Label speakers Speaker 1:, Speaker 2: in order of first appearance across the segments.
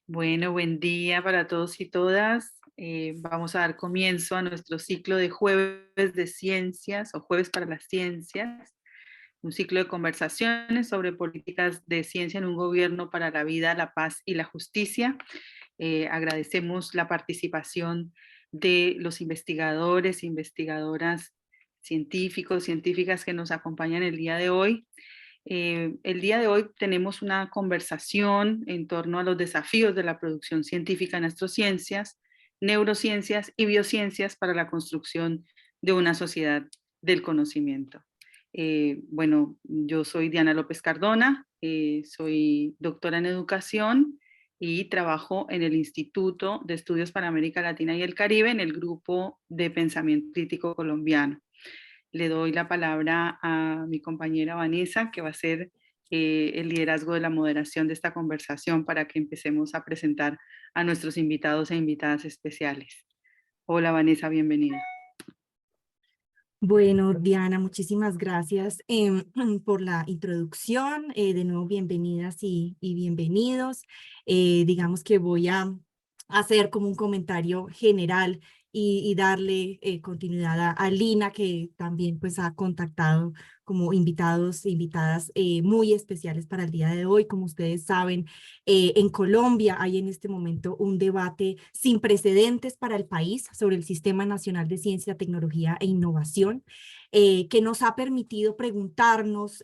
Speaker 1: Bueno, buen día para todos y todas. Vamos a dar comienzo a nuestro ciclo de jueves de ciencias o jueves para las ciencias, un ciclo de conversaciones sobre políticas de ciencia en un gobierno para la vida, la paz y la justicia. Agradecemos la participación de los investigadores, investigadoras, científicos, científicas que nos acompañan el día de hoy. El día de hoy tenemos una conversación en torno a los desafíos de la producción científica en astrociencias, neurociencias y biociencias para la construcción de una sociedad del conocimiento. Bueno, yo soy Diana López Cardona, soy doctora en educación y trabajo en el Instituto de Estudios para América Latina y el Caribe en el grupo de pensamiento crítico colombiano. Le doy la palabra a mi compañera Vanessa, que va a ser el liderazgo de la moderación de esta conversación para que empecemos a presentar a nuestros invitados e invitadas especiales. Hola Vanessa, bienvenida.
Speaker 2: Bueno, Diana, muchísimas gracias por la introducción. De nuevo, bienvenidas y bienvenidos. Digamos que voy a hacer como un comentario general y darle continuidad a Lina, que también pues ha contactado como invitados e invitadas muy especiales para el día de hoy. Como ustedes saben, en Colombia hay en este momento un debate sin precedentes para el país sobre el Sistema Nacional de Ciencia, Tecnología e Innovación, que nos ha permitido preguntarnos,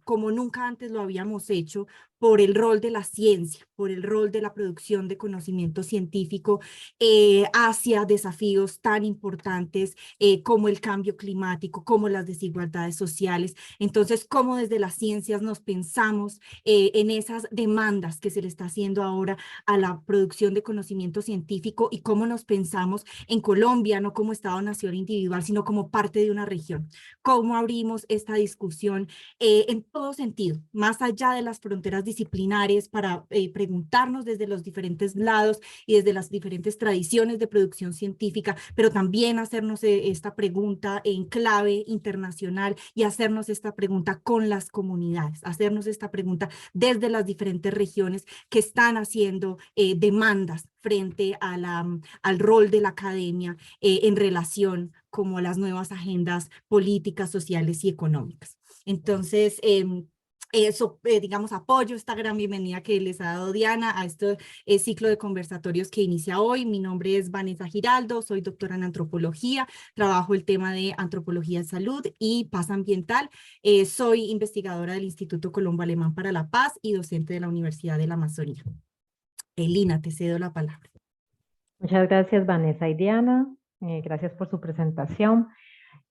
Speaker 2: como nunca antes lo habíamos hecho, por el rol de la ciencia, por el rol de la producción de conocimiento científico hacia desafíos tan importantes como el cambio climático, como las desigualdades sociales. Entonces, cómo desde las ciencias nos pensamos en esas demandas que se le está haciendo ahora a la producción de conocimiento científico y cómo nos pensamos en Colombia, no como Estado-nación individual, sino como parte de una región. Cómo abrimos esta discusión en todo sentido, más allá de las fronteras disciplinares, para preguntarnos desde los diferentes lados y desde las diferentes tradiciones de producción científica, pero también hacernos esta pregunta en clave internacional y hacernos esta pregunta con las comunidades, hacernos esta pregunta desde las diferentes regiones que están haciendo demandas frente a al rol de la academia en relación como a las nuevas agendas políticas, sociales y económicas. Entonces, eso, digamos, apoyo esta gran bienvenida que les ha dado Diana a este ciclo de conversatorios que inicia hoy. Mi nombre es Vanessa Giraldo, soy doctora en antropología, trabajo el tema de antropología de salud y paz ambiental. Soy investigadora del Instituto Colombo Alemán para la Paz y docente de la Universidad de la Amazonía. Lina, te cedo la palabra.
Speaker 3: Muchas gracias, Vanessa y Diana. Gracias por su presentación.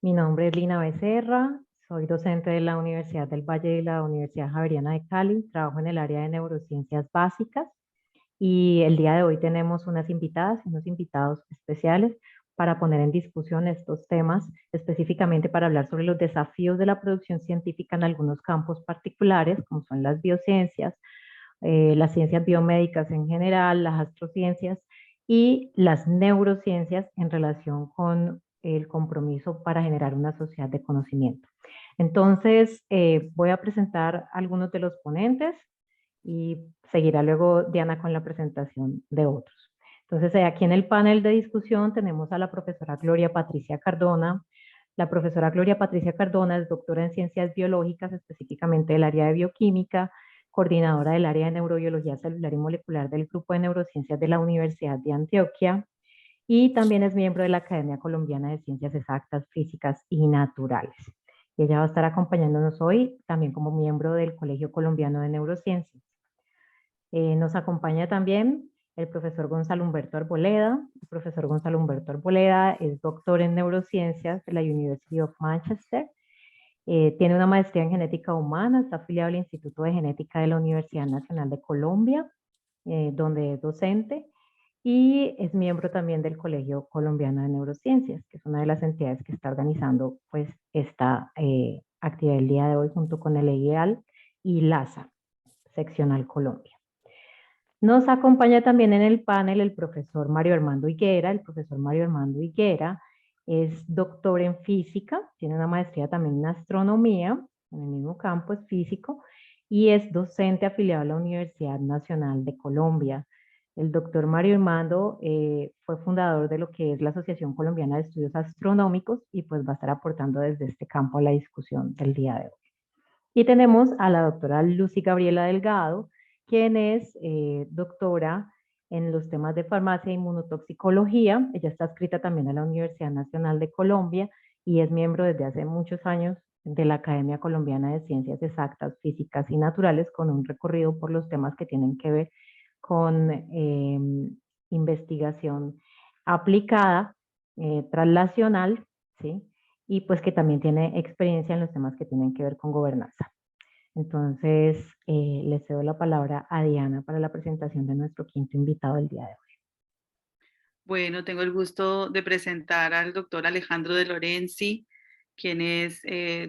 Speaker 3: Mi nombre es Lina Becerra, soy docente de la Universidad del Valle y la Universidad Javeriana de Cali. Trabajo en el área de neurociencias básicas y el día de hoy tenemos unas invitadas y unos invitados especiales para poner en discusión estos temas, específicamente para hablar sobre los desafíos de la producción científica en algunos campos particulares, como son las biociencias, las ciencias biomédicas en general, las astrociencias y las neurociencias en relación con el compromiso para generar una sociedad de conocimiento. Entonces, voy a presentar algunos de los ponentes y seguirá luego Diana con la presentación de otros. Entonces, aquí en el panel de discusión tenemos a la profesora Gloria Patricia Cardona. La profesora Gloria Patricia Cardona es doctora en ciencias biológicas, específicamente del área de bioquímica, coordinadora del área de neurobiología celular y molecular del Grupo de Neurociencias de la Universidad de Antioquia y también es miembro de la Academia Colombiana de Ciencias Exactas, Físicas y Naturales. Y ella va a estar acompañándonos hoy también como miembro del Colegio Colombiano de Neurociencias. Nos acompaña también el profesor Gonzalo Humberto Arboleda. El profesor Gonzalo Humberto Arboleda es doctor en neurociencias de la University of Manchester. Tiene una maestría en genética humana, está afiliado al Instituto de Genética de la Universidad Nacional de Colombia, donde es docente, y es miembro también del Colegio Colombiano de Neurociencias, que es una de las entidades que está organizando pues, esta actividad el día de hoy junto con el EIAL y LASA, Seccional Colombia. Nos acompaña también en el panel el profesor Mario Armando Higuera. El profesor Mario Armando Higuera es doctor en física, tiene una maestría también en astronomía, en el mismo campo, es físico, y es docente afiliado a la Universidad Nacional de Colombia. El doctor Mario Armando fue fundador de lo que es la Asociación Colombiana de Estudios Astronómicos y pues va a estar aportando desde este campo a la discusión del día de hoy. Y tenemos a la doctora Lucy Gabriela Delgado, quien es doctora en los temas de farmacia e inmunotoxicología. Ella está adscrita también a la Universidad Nacional de Colombia y es miembro desde hace muchos años de la Academia Colombiana de Ciencias Exactas, Físicas y Naturales, con un recorrido por los temas que tienen que ver con investigación aplicada, translacional, ¿sí? Y pues que también tiene experiencia en los temas que tienen que ver con gobernanza. Entonces, le cedo la palabra a Diana para la presentación de nuestro quinto invitado del día de hoy.
Speaker 1: Bueno, tengo el gusto de presentar al doctor Alejandro de Lorenzi, quien es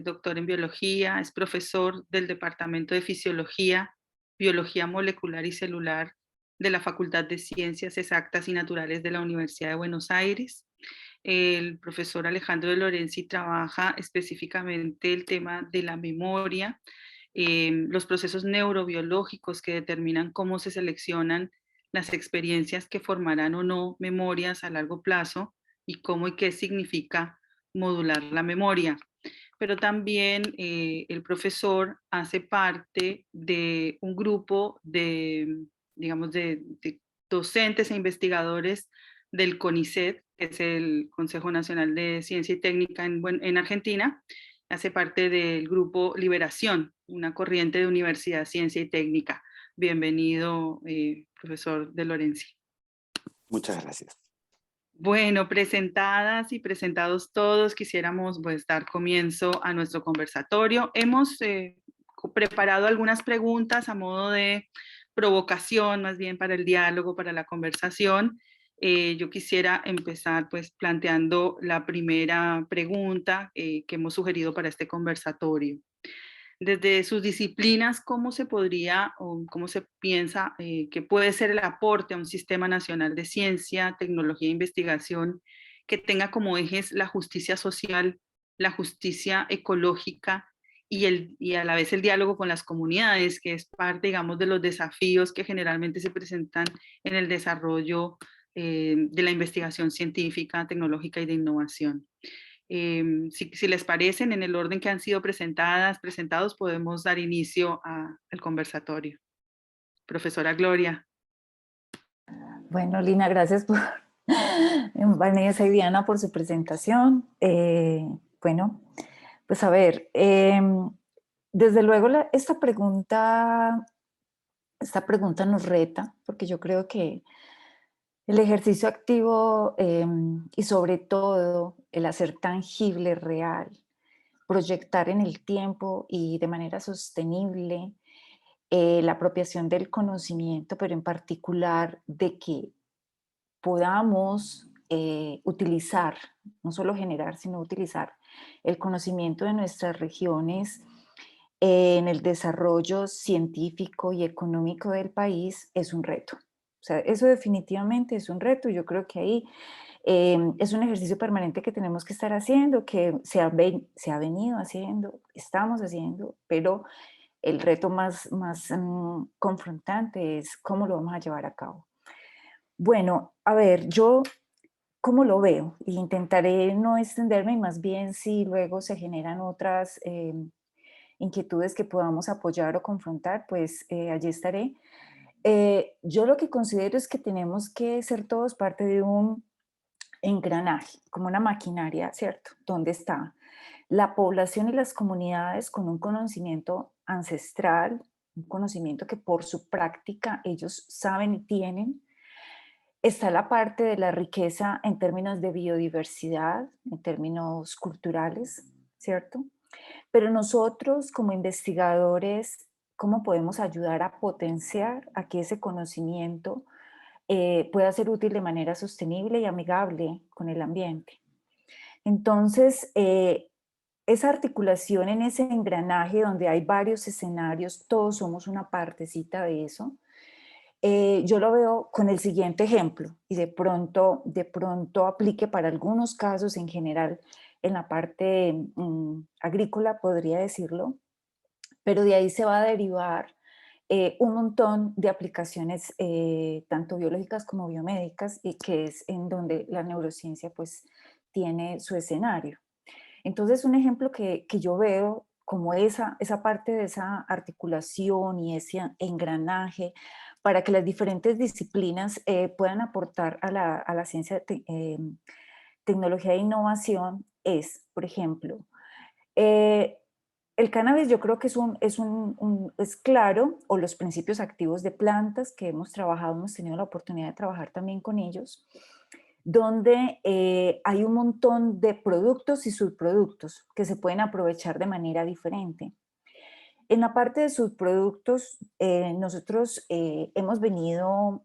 Speaker 1: doctor en biología, es profesor del Departamento de Fisiología, Biología Molecular y Celular de la Facultad de Ciencias Exactas y Naturales de la Universidad de Buenos Aires. El profesor Alejandro de Lorenzi trabaja específicamente el tema de la memoria, los procesos neurobiológicos que determinan cómo se seleccionan las experiencias que formarán o no memorias a largo plazo y cómo y qué significa modular la memoria. Pero también el profesor hace parte de un grupo de, digamos, de docentes e investigadores del CONICET, que es el Consejo Nacional de Ciencia y Técnica en Argentina. Hace parte del grupo Liberación, una corriente de universidad, ciencia y técnica. Bienvenido, profesor de Lorenzi.
Speaker 4: Muchas gracias.
Speaker 1: Bueno, presentadas y presentados todos, quisiéramos pues dar comienzo a nuestro conversatorio. Hemos preparado algunas preguntas a modo de provocación, más bien para el diálogo, para la conversación. Yo quisiera empezar pues planteando la primera pregunta que hemos sugerido para este conversatorio. Desde sus disciplinas, ¿cómo se podría o cómo se piensa que puede ser el aporte a un sistema nacional de ciencia, tecnología e investigación que tenga como ejes la justicia social, la justicia ecológica y a la vez el diálogo con las comunidades, que es parte, digamos, de los desafíos que generalmente se presentan en el desarrollo de la investigación científica, tecnológica y de innovación? Si les parecen, en el orden que han sido presentados, podemos dar inicio al conversatorio. Profesora Gloria.
Speaker 5: Bueno, Lina, gracias por Vanessa y Diana por su presentación. Bueno, pues a ver, desde luego esta pregunta nos reta, porque yo creo que el ejercicio activo y sobre todo el hacer tangible, real, proyectar en el tiempo y de manera sostenible la apropiación del conocimiento, pero en particular de que podamos utilizar, no solo generar, sino utilizar el conocimiento de nuestras regiones en el desarrollo científico y económico del país es un reto. O sea, eso definitivamente es un reto. Yo creo que ahí es un ejercicio permanente que tenemos que estar haciendo, que se ha venido haciendo, estamos haciendo, pero el reto más confrontante es cómo lo vamos a llevar a cabo. Bueno, a ver, yo cómo lo veo y intentaré no extenderme y más bien si luego se generan otras inquietudes que podamos apoyar o confrontar, pues allí estaré. Yo lo que considero es que tenemos que ser todos parte de un engranaje, como una maquinaria, ¿cierto? Donde está la población y las comunidades con un conocimiento ancestral, un conocimiento que por su práctica ellos saben y tienen. Está la parte de la riqueza en términos de biodiversidad, en términos culturales, ¿cierto? Pero nosotros como investigadores, ¿cómo podemos ayudar a potenciar a que ese conocimiento pueda ser útil de manera sostenible y amigable con el ambiente? Entonces, esa articulación en ese engranaje donde hay varios escenarios, todos somos una partecita de eso. Yo lo veo con el siguiente ejemplo y de pronto aplique para algunos casos en general en la parte agrícola, podría decirlo, pero de ahí se va a derivar un montón de aplicaciones, tanto biológicas como biomédicas, y que es en donde la neurociencia pues tiene su escenario. Entonces, un ejemplo que yo veo como esa parte de esa articulación y ese engranaje para que las diferentes disciplinas puedan aportar a la ciencia, tecnología e innovación es, por ejemplo, eh, el cannabis yo creo que es claro, o los principios activos de plantas que hemos trabajado, hemos tenido la oportunidad de trabajar también con ellos, donde hay un montón de productos y subproductos que se pueden aprovechar de manera diferente. En la parte de subproductos, nosotros hemos venido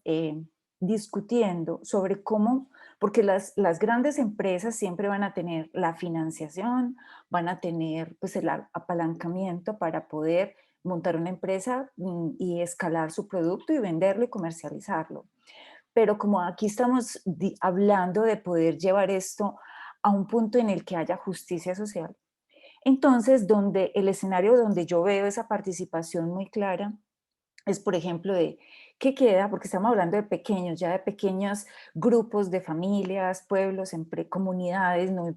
Speaker 5: discutiendo sobre cómo, porque las grandes empresas siempre van a tener la financiación, van a tener pues el apalancamiento para poder montar una empresa y escalar su producto y venderlo y comercializarlo. Pero como aquí estamos hablando de poder llevar esto a un punto en el que haya justicia social, entonces donde el escenario donde yo veo esa participación muy clara es, por ejemplo, de qué queda, porque estamos hablando de pequeños, ya de pequeños grupos de familias, pueblos, comunidades, no,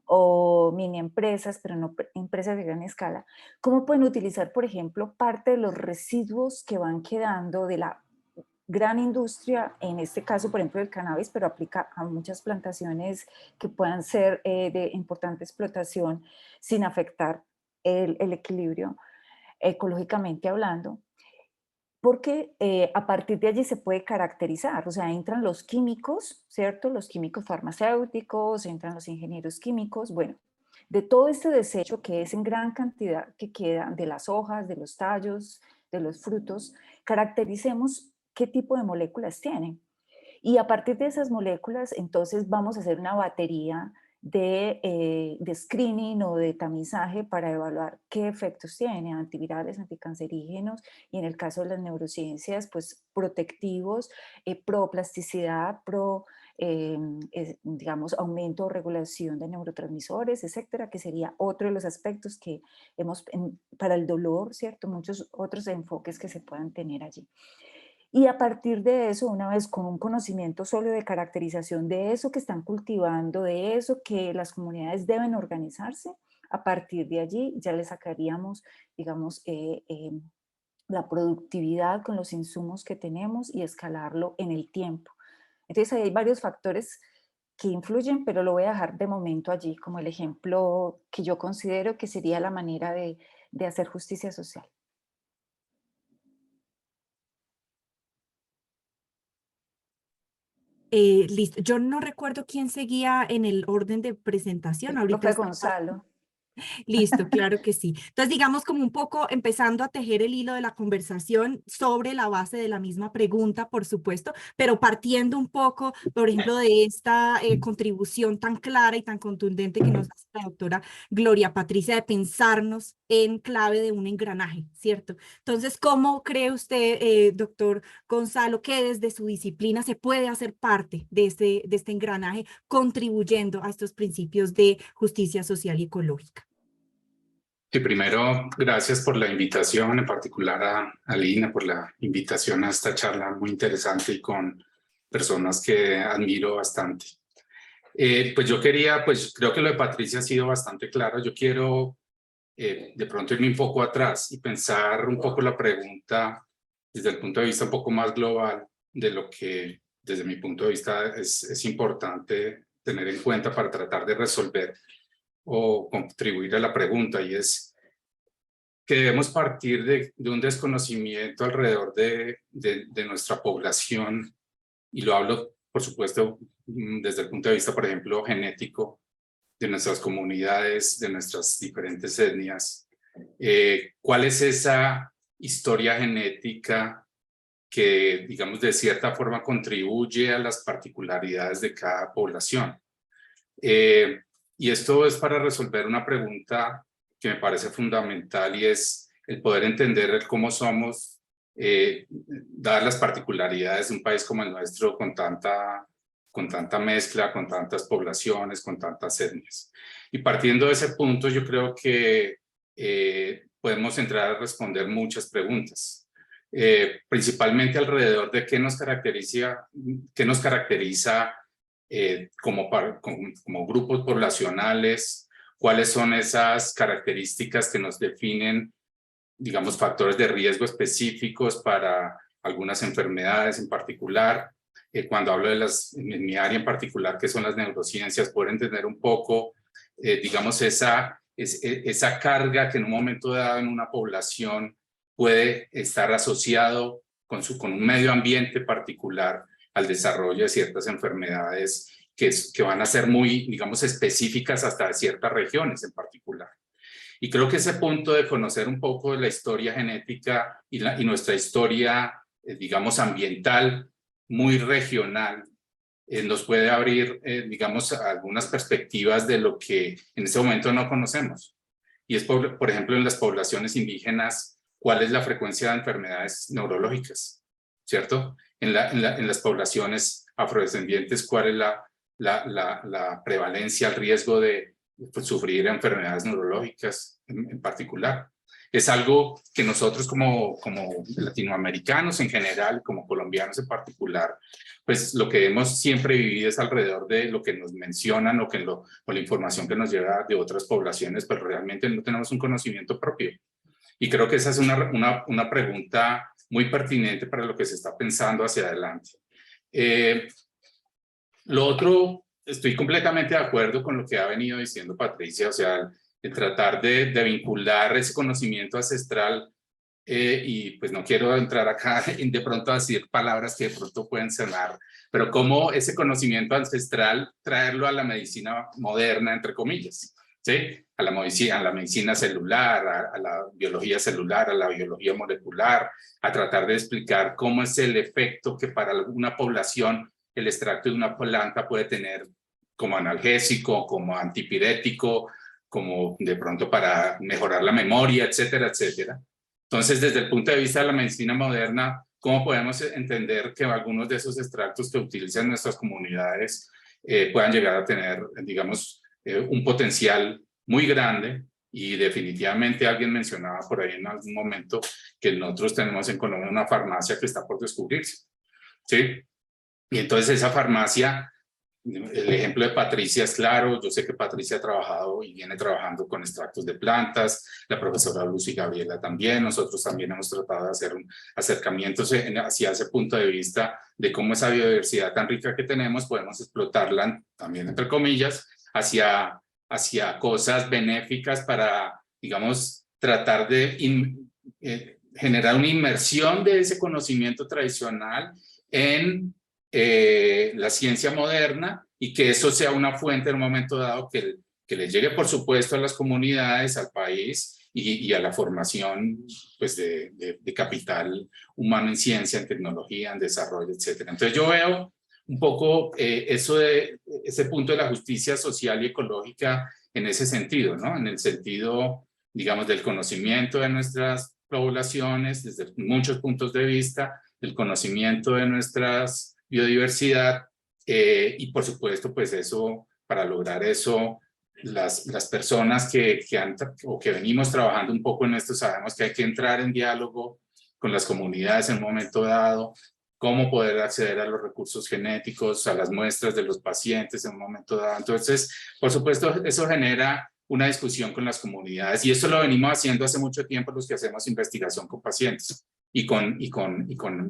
Speaker 5: o mini empresas, pero no empresas de gran escala. ¿Cómo pueden utilizar, por ejemplo, parte de los residuos que van quedando de la gran industria, en este caso, por ejemplo, el cannabis, pero aplica a muchas plantaciones que puedan ser de importante explotación sin afectar el equilibrio ecológicamente hablando? Porque a partir de allí se puede caracterizar, o sea, entran los químicos, ¿cierto? Los químicos farmacéuticos, entran los ingenieros químicos, bueno, de todo este desecho que es en gran cantidad que queda de las hojas, de los tallos, de los frutos, caractericemos qué tipo de moléculas tienen. Y a partir de esas moléculas, entonces vamos a hacer una batería de screening o de tamizaje para evaluar qué efectos tiene, antivirales, anticancerígenos, y en el caso de las neurociencias, pues protectivos, pro plasticidad, digamos, aumento o regulación de neurotransmisores, etcétera, que sería otro de los aspectos que para el dolor, ¿cierto? Muchos otros enfoques que se puedan tener allí. Y a partir de eso, una vez con un conocimiento sólido de caracterización de eso que están cultivando, de eso que las comunidades deben organizarse, a partir de allí ya le sacaríamos, digamos, la productividad con los insumos que tenemos y escalarlo en el tiempo. Entonces ahí hay varios factores que influyen, pero lo voy a dejar de momento allí como el ejemplo que yo considero que sería la manera de hacer justicia social.
Speaker 2: Listo. Yo no recuerdo quién seguía en el orden de presentación.
Speaker 5: El
Speaker 2: Ahorita
Speaker 5: profe
Speaker 2: está.
Speaker 5: Gonzalo.
Speaker 2: Listo, claro que sí. Entonces, digamos como un poco empezando a tejer el hilo de la conversación sobre la base de la misma pregunta, por supuesto, pero partiendo un poco, por ejemplo, de esta contribución tan clara y tan contundente que nos hace la doctora Gloria Patricia de pensarnos en clave de un engranaje, ¿cierto? Entonces, ¿cómo cree usted, doctor Gonzalo, que desde su disciplina se puede hacer parte de este engranaje contribuyendo a estos principios de justicia social y ecológica?
Speaker 6: Sí, primero, gracias por la invitación, en particular a Lina por la invitación a esta charla muy interesante y con personas que admiro bastante. Pues yo quería, pues creo que lo de Patricia ha sido bastante claro. Yo quiero de pronto irme un poco atrás y pensar un poco la pregunta desde el punto de vista un poco más global de lo que desde mi punto de vista es importante tener en cuenta para tratar de resolver o contribuir a la pregunta, y es que debemos partir de un desconocimiento alrededor de nuestra población, y lo hablo, por supuesto, desde el punto de vista, por ejemplo, genético, de nuestras comunidades, de nuestras diferentes etnias. ¿Cuál es esa historia genética que, digamos, de cierta forma contribuye a las particularidades de cada población? Y esto es para resolver una pregunta que me parece fundamental, y es el poder entender cómo somos, dadas las particularidades de un país como el nuestro, con tanta mezcla, con tantas poblaciones, con tantas etnias. Y partiendo de ese punto, yo creo que podemos entrar a responder muchas preguntas, principalmente alrededor de qué nos caracteriza como grupos poblacionales, cuáles son esas características que nos definen, digamos, factores de riesgo específicos para algunas enfermedades en particular. Cuando hablo de en mi área en particular, que son las neurociencias, poder entender un poco, digamos, esa carga que en un momento dado en una población puede estar asociado con un medio ambiente particular al desarrollo de ciertas enfermedades que van a ser muy, digamos, específicas hasta de ciertas regiones en particular. Y creo que ese punto de conocer un poco de la historia genética y nuestra historia, digamos, ambiental, muy regional, nos puede abrir, digamos, algunas perspectivas de lo que en este momento no conocemos. Y es, por ejemplo, en las poblaciones indígenas, ¿cuál es la frecuencia de enfermedades neurológicas? ¿Cierto? En las poblaciones afrodescendientes, ¿cuál es la prevalencia, el riesgo de sufrir enfermedades neurológicas en particular? Es algo que nosotros como latinoamericanos en general, como colombianos en particular, pues lo que hemos siempre vivido es alrededor de lo que nos mencionan o la información que nos llega de otras poblaciones, pero realmente no tenemos un conocimiento propio. Y creo que esa es una pregunta muy pertinente para lo que se está pensando hacia adelante. Lo otro, estoy completamente de acuerdo con lo que ha venido diciendo Patricia, o sea, el tratar de vincular ese conocimiento ancestral, y pues no quiero entrar acá de pronto a decir palabras que de pronto pueden sonar, pero cómo ese conocimiento ancestral traerlo a la medicina moderna, entre comillas, ¿sí? A la medicina celular, a la biología celular, a la biología molecular, a tratar de explicar cómo es el efecto que para alguna población el extracto de una planta puede tener como analgésico, como antipirético, como de pronto para mejorar la memoria, etcétera, etcétera. Entonces, desde el punto de vista de la medicina moderna, ¿cómo podemos entender que algunos de esos extractos que utilizan nuestras comunidades puedan llegar a tener, digamos, un potencial muy grande? Y definitivamente alguien mencionaba por ahí en algún momento que nosotros tenemos en Colombia una farmacia que está por descubrirse, ¿sí? Y entonces esa farmacia, el ejemplo de Patricia es claro. Yo sé que Patricia ha trabajado y viene trabajando con extractos de plantas, la profesora Lucy Gabriela también. Nosotros también hemos tratado de hacer un acercamiento hacia ese punto de vista de cómo esa biodiversidad tan rica que tenemos podemos explotarla también, entre comillas, hacia cosas benéficas para, digamos, tratar de generar una inmersión de ese conocimiento tradicional en la ciencia moderna, y que eso sea una fuente en un momento dado que le llegue, por supuesto, a las comunidades, al país y a la formación, pues, de capital humano en ciencia, en tecnología, en desarrollo, etcétera. Entonces yo veo un poco ese punto de la justicia social y ecológica en ese sentido, ¿no? En el sentido, digamos, del conocimiento de nuestras poblaciones desde muchos puntos de vista, del conocimiento de nuestras biodiversidad, y por supuesto, pues eso, para lograr eso, las personas que venimos trabajando un poco en esto, sabemos que hay que entrar en diálogo con las comunidades en un momento dado, cómo poder acceder a los recursos genéticos, a las muestras de los pacientes en un momento dado. Entonces, por supuesto, eso genera una discusión con las comunidades, y eso lo venimos haciendo hace mucho tiempo los que hacemos investigación con pacientes y con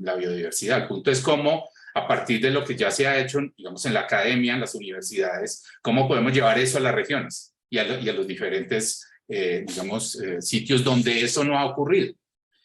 Speaker 6: la biodiversidad. El punto es cómo, a partir de lo que ya se ha hecho, digamos, en la academia, en las universidades, cómo podemos llevar eso a las regiones y a los diferentes, digamos, sitios donde eso no ha ocurrido.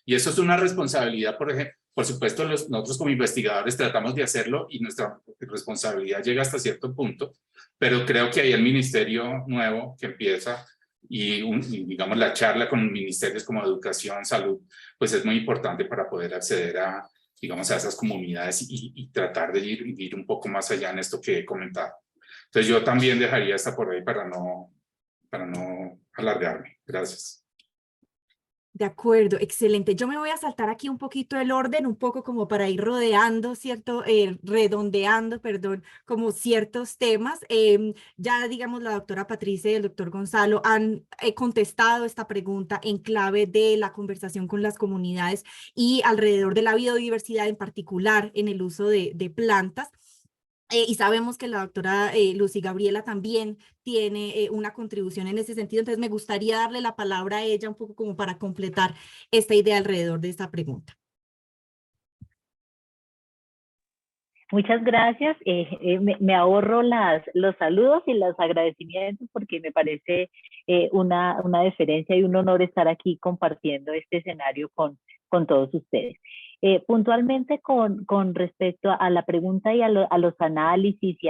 Speaker 6: Y eso es una responsabilidad, por supuesto, nosotros como investigadores tratamos de hacerlo y nuestra responsabilidad llega hasta cierto punto, pero creo que hay el ministerio nuevo que empieza y digamos, la charla con ministerios como Educación, Salud, pues es muy importante para poder acceder a, digamos, a esas comunidades y tratar de ir un poco más allá en esto que he comentado. Entonces yo también dejaría esta por ahí para no alargarme. Gracias.
Speaker 2: De acuerdo, excelente. Yo me voy a saltar aquí un poquito el orden, un poco como para ir rodeando, ¿cierto? Redondeando, perdón, como ciertos temas. Ya, digamos, la doctora Patricia y el doctor Gonzalo han contestado esta pregunta en clave de la conversación con las comunidades y alrededor de la biodiversidad, en particular en el uso de plantas. Y sabemos que la doctora Lucy Gabriela también tiene una contribución en ese sentido, entonces me gustaría darle la palabra a ella un poco como para completar esta idea alrededor de esta pregunta.
Speaker 7: Muchas gracias. Me ahorro los saludos y los agradecimientos porque me parece una deferencia y un honor estar aquí compartiendo este escenario con todos ustedes. Puntualmente con respecto a la pregunta y a los análisis y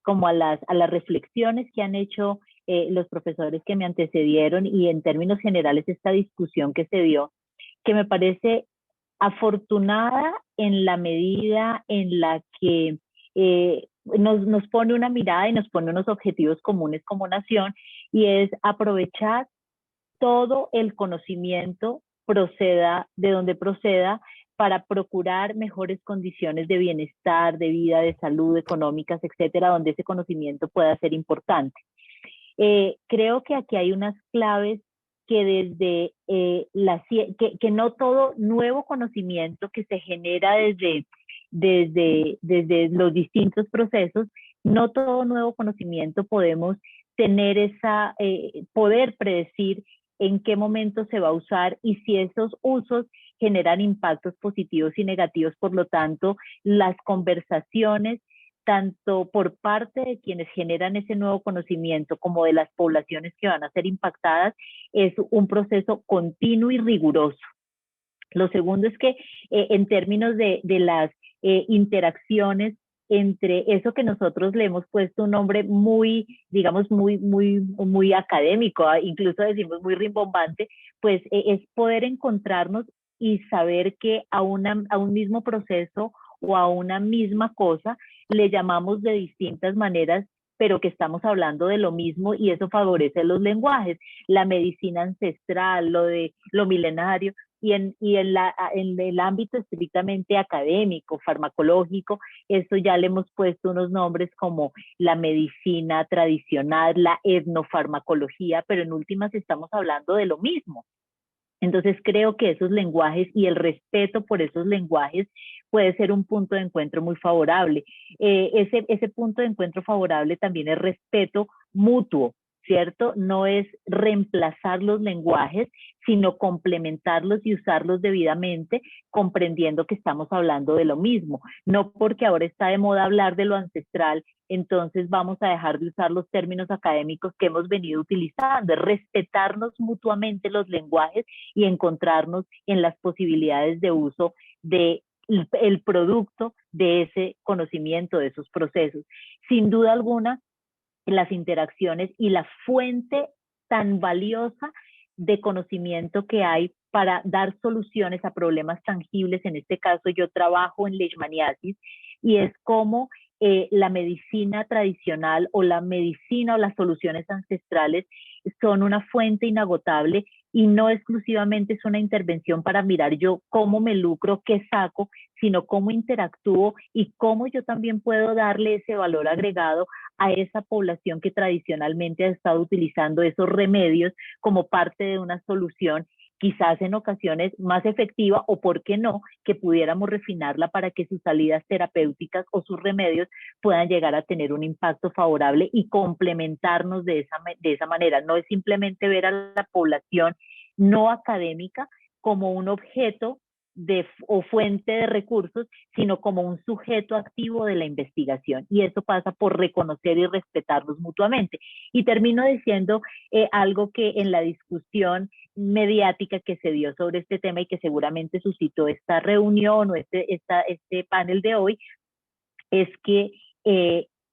Speaker 7: como a las reflexiones que han hecho los profesores que me antecedieron y en términos generales esta discusión que se dio, que me parece afortunada en la medida en la que nos pone una mirada y nos pone unos objetivos comunes como nación, y es aprovechar todo el conocimiento, proceda de donde proceda, para procurar mejores condiciones de bienestar, de vida, de salud, económicas, etcétera, donde ese conocimiento pueda ser importante. Creo que aquí hay unas claves que desde que no todo nuevo conocimiento que se genera desde los distintos procesos, no todo nuevo conocimiento podemos tener poder predecir en qué momento se va a usar y si esos usos generan impactos positivos y negativos. Por lo tanto, las conversaciones, tanto por parte de quienes generan ese nuevo conocimiento como de las poblaciones que van a ser impactadas, es un proceso continuo y riguroso. Lo segundo es que en términos de las interacciones entre eso que nosotros le hemos puesto un nombre muy, digamos, muy académico, incluso decimos muy rimbombante, pues es poder encontrarnos y saber que a un mismo proceso o a una misma cosa le llamamos de distintas maneras, pero que estamos hablando de lo mismo, y eso favorece los lenguajes. La medicina ancestral, lo milenario, y en el ámbito estrictamente académico, farmacológico, eso ya le hemos puesto unos nombres como la medicina tradicional, la etnofarmacología, pero en últimas estamos hablando de lo mismo. Entonces creo que esos lenguajes y el respeto por esos lenguajes puede ser un punto de encuentro muy favorable. Ese punto de encuentro favorable también es respeto mutuo, ¿cierto? No es reemplazar los lenguajes, sino complementarlos y usarlos debidamente, comprendiendo que estamos hablando de lo mismo. No porque ahora está de moda hablar de lo ancestral, entonces vamos a dejar de usar los términos académicos que hemos venido utilizando, es respetarnos mutuamente los lenguajes y encontrarnos en las posibilidades de uso del producto de ese conocimiento, de esos procesos. Sin duda alguna, las interacciones y la fuente tan valiosa de conocimiento que hay para dar soluciones a problemas tangibles. En este caso yo trabajo en leishmaniasis y es como la medicina tradicional o la medicina o las soluciones ancestrales son una fuente inagotable y no exclusivamente es una intervención para mirar yo cómo me lucro, qué saco, sino cómo interactúo y cómo yo también puedo darle ese valor agregado a esa población que tradicionalmente ha estado utilizando esos remedios como parte de una solución, quizás en ocasiones más efectiva, o por qué no, que pudiéramos refinarla para que sus salidas terapéuticas o sus remedios puedan llegar a tener un impacto favorable y complementarnos de esa manera. No es simplemente ver a la población no académica como un objeto o fuente de recursos, sino como un sujeto activo de la investigación. Y eso pasa por reconocer y respetarlos mutuamente. Y termino diciendo algo que en la discusión mediática que se dio sobre este tema y que seguramente suscitó esta reunión o este panel de hoy, es que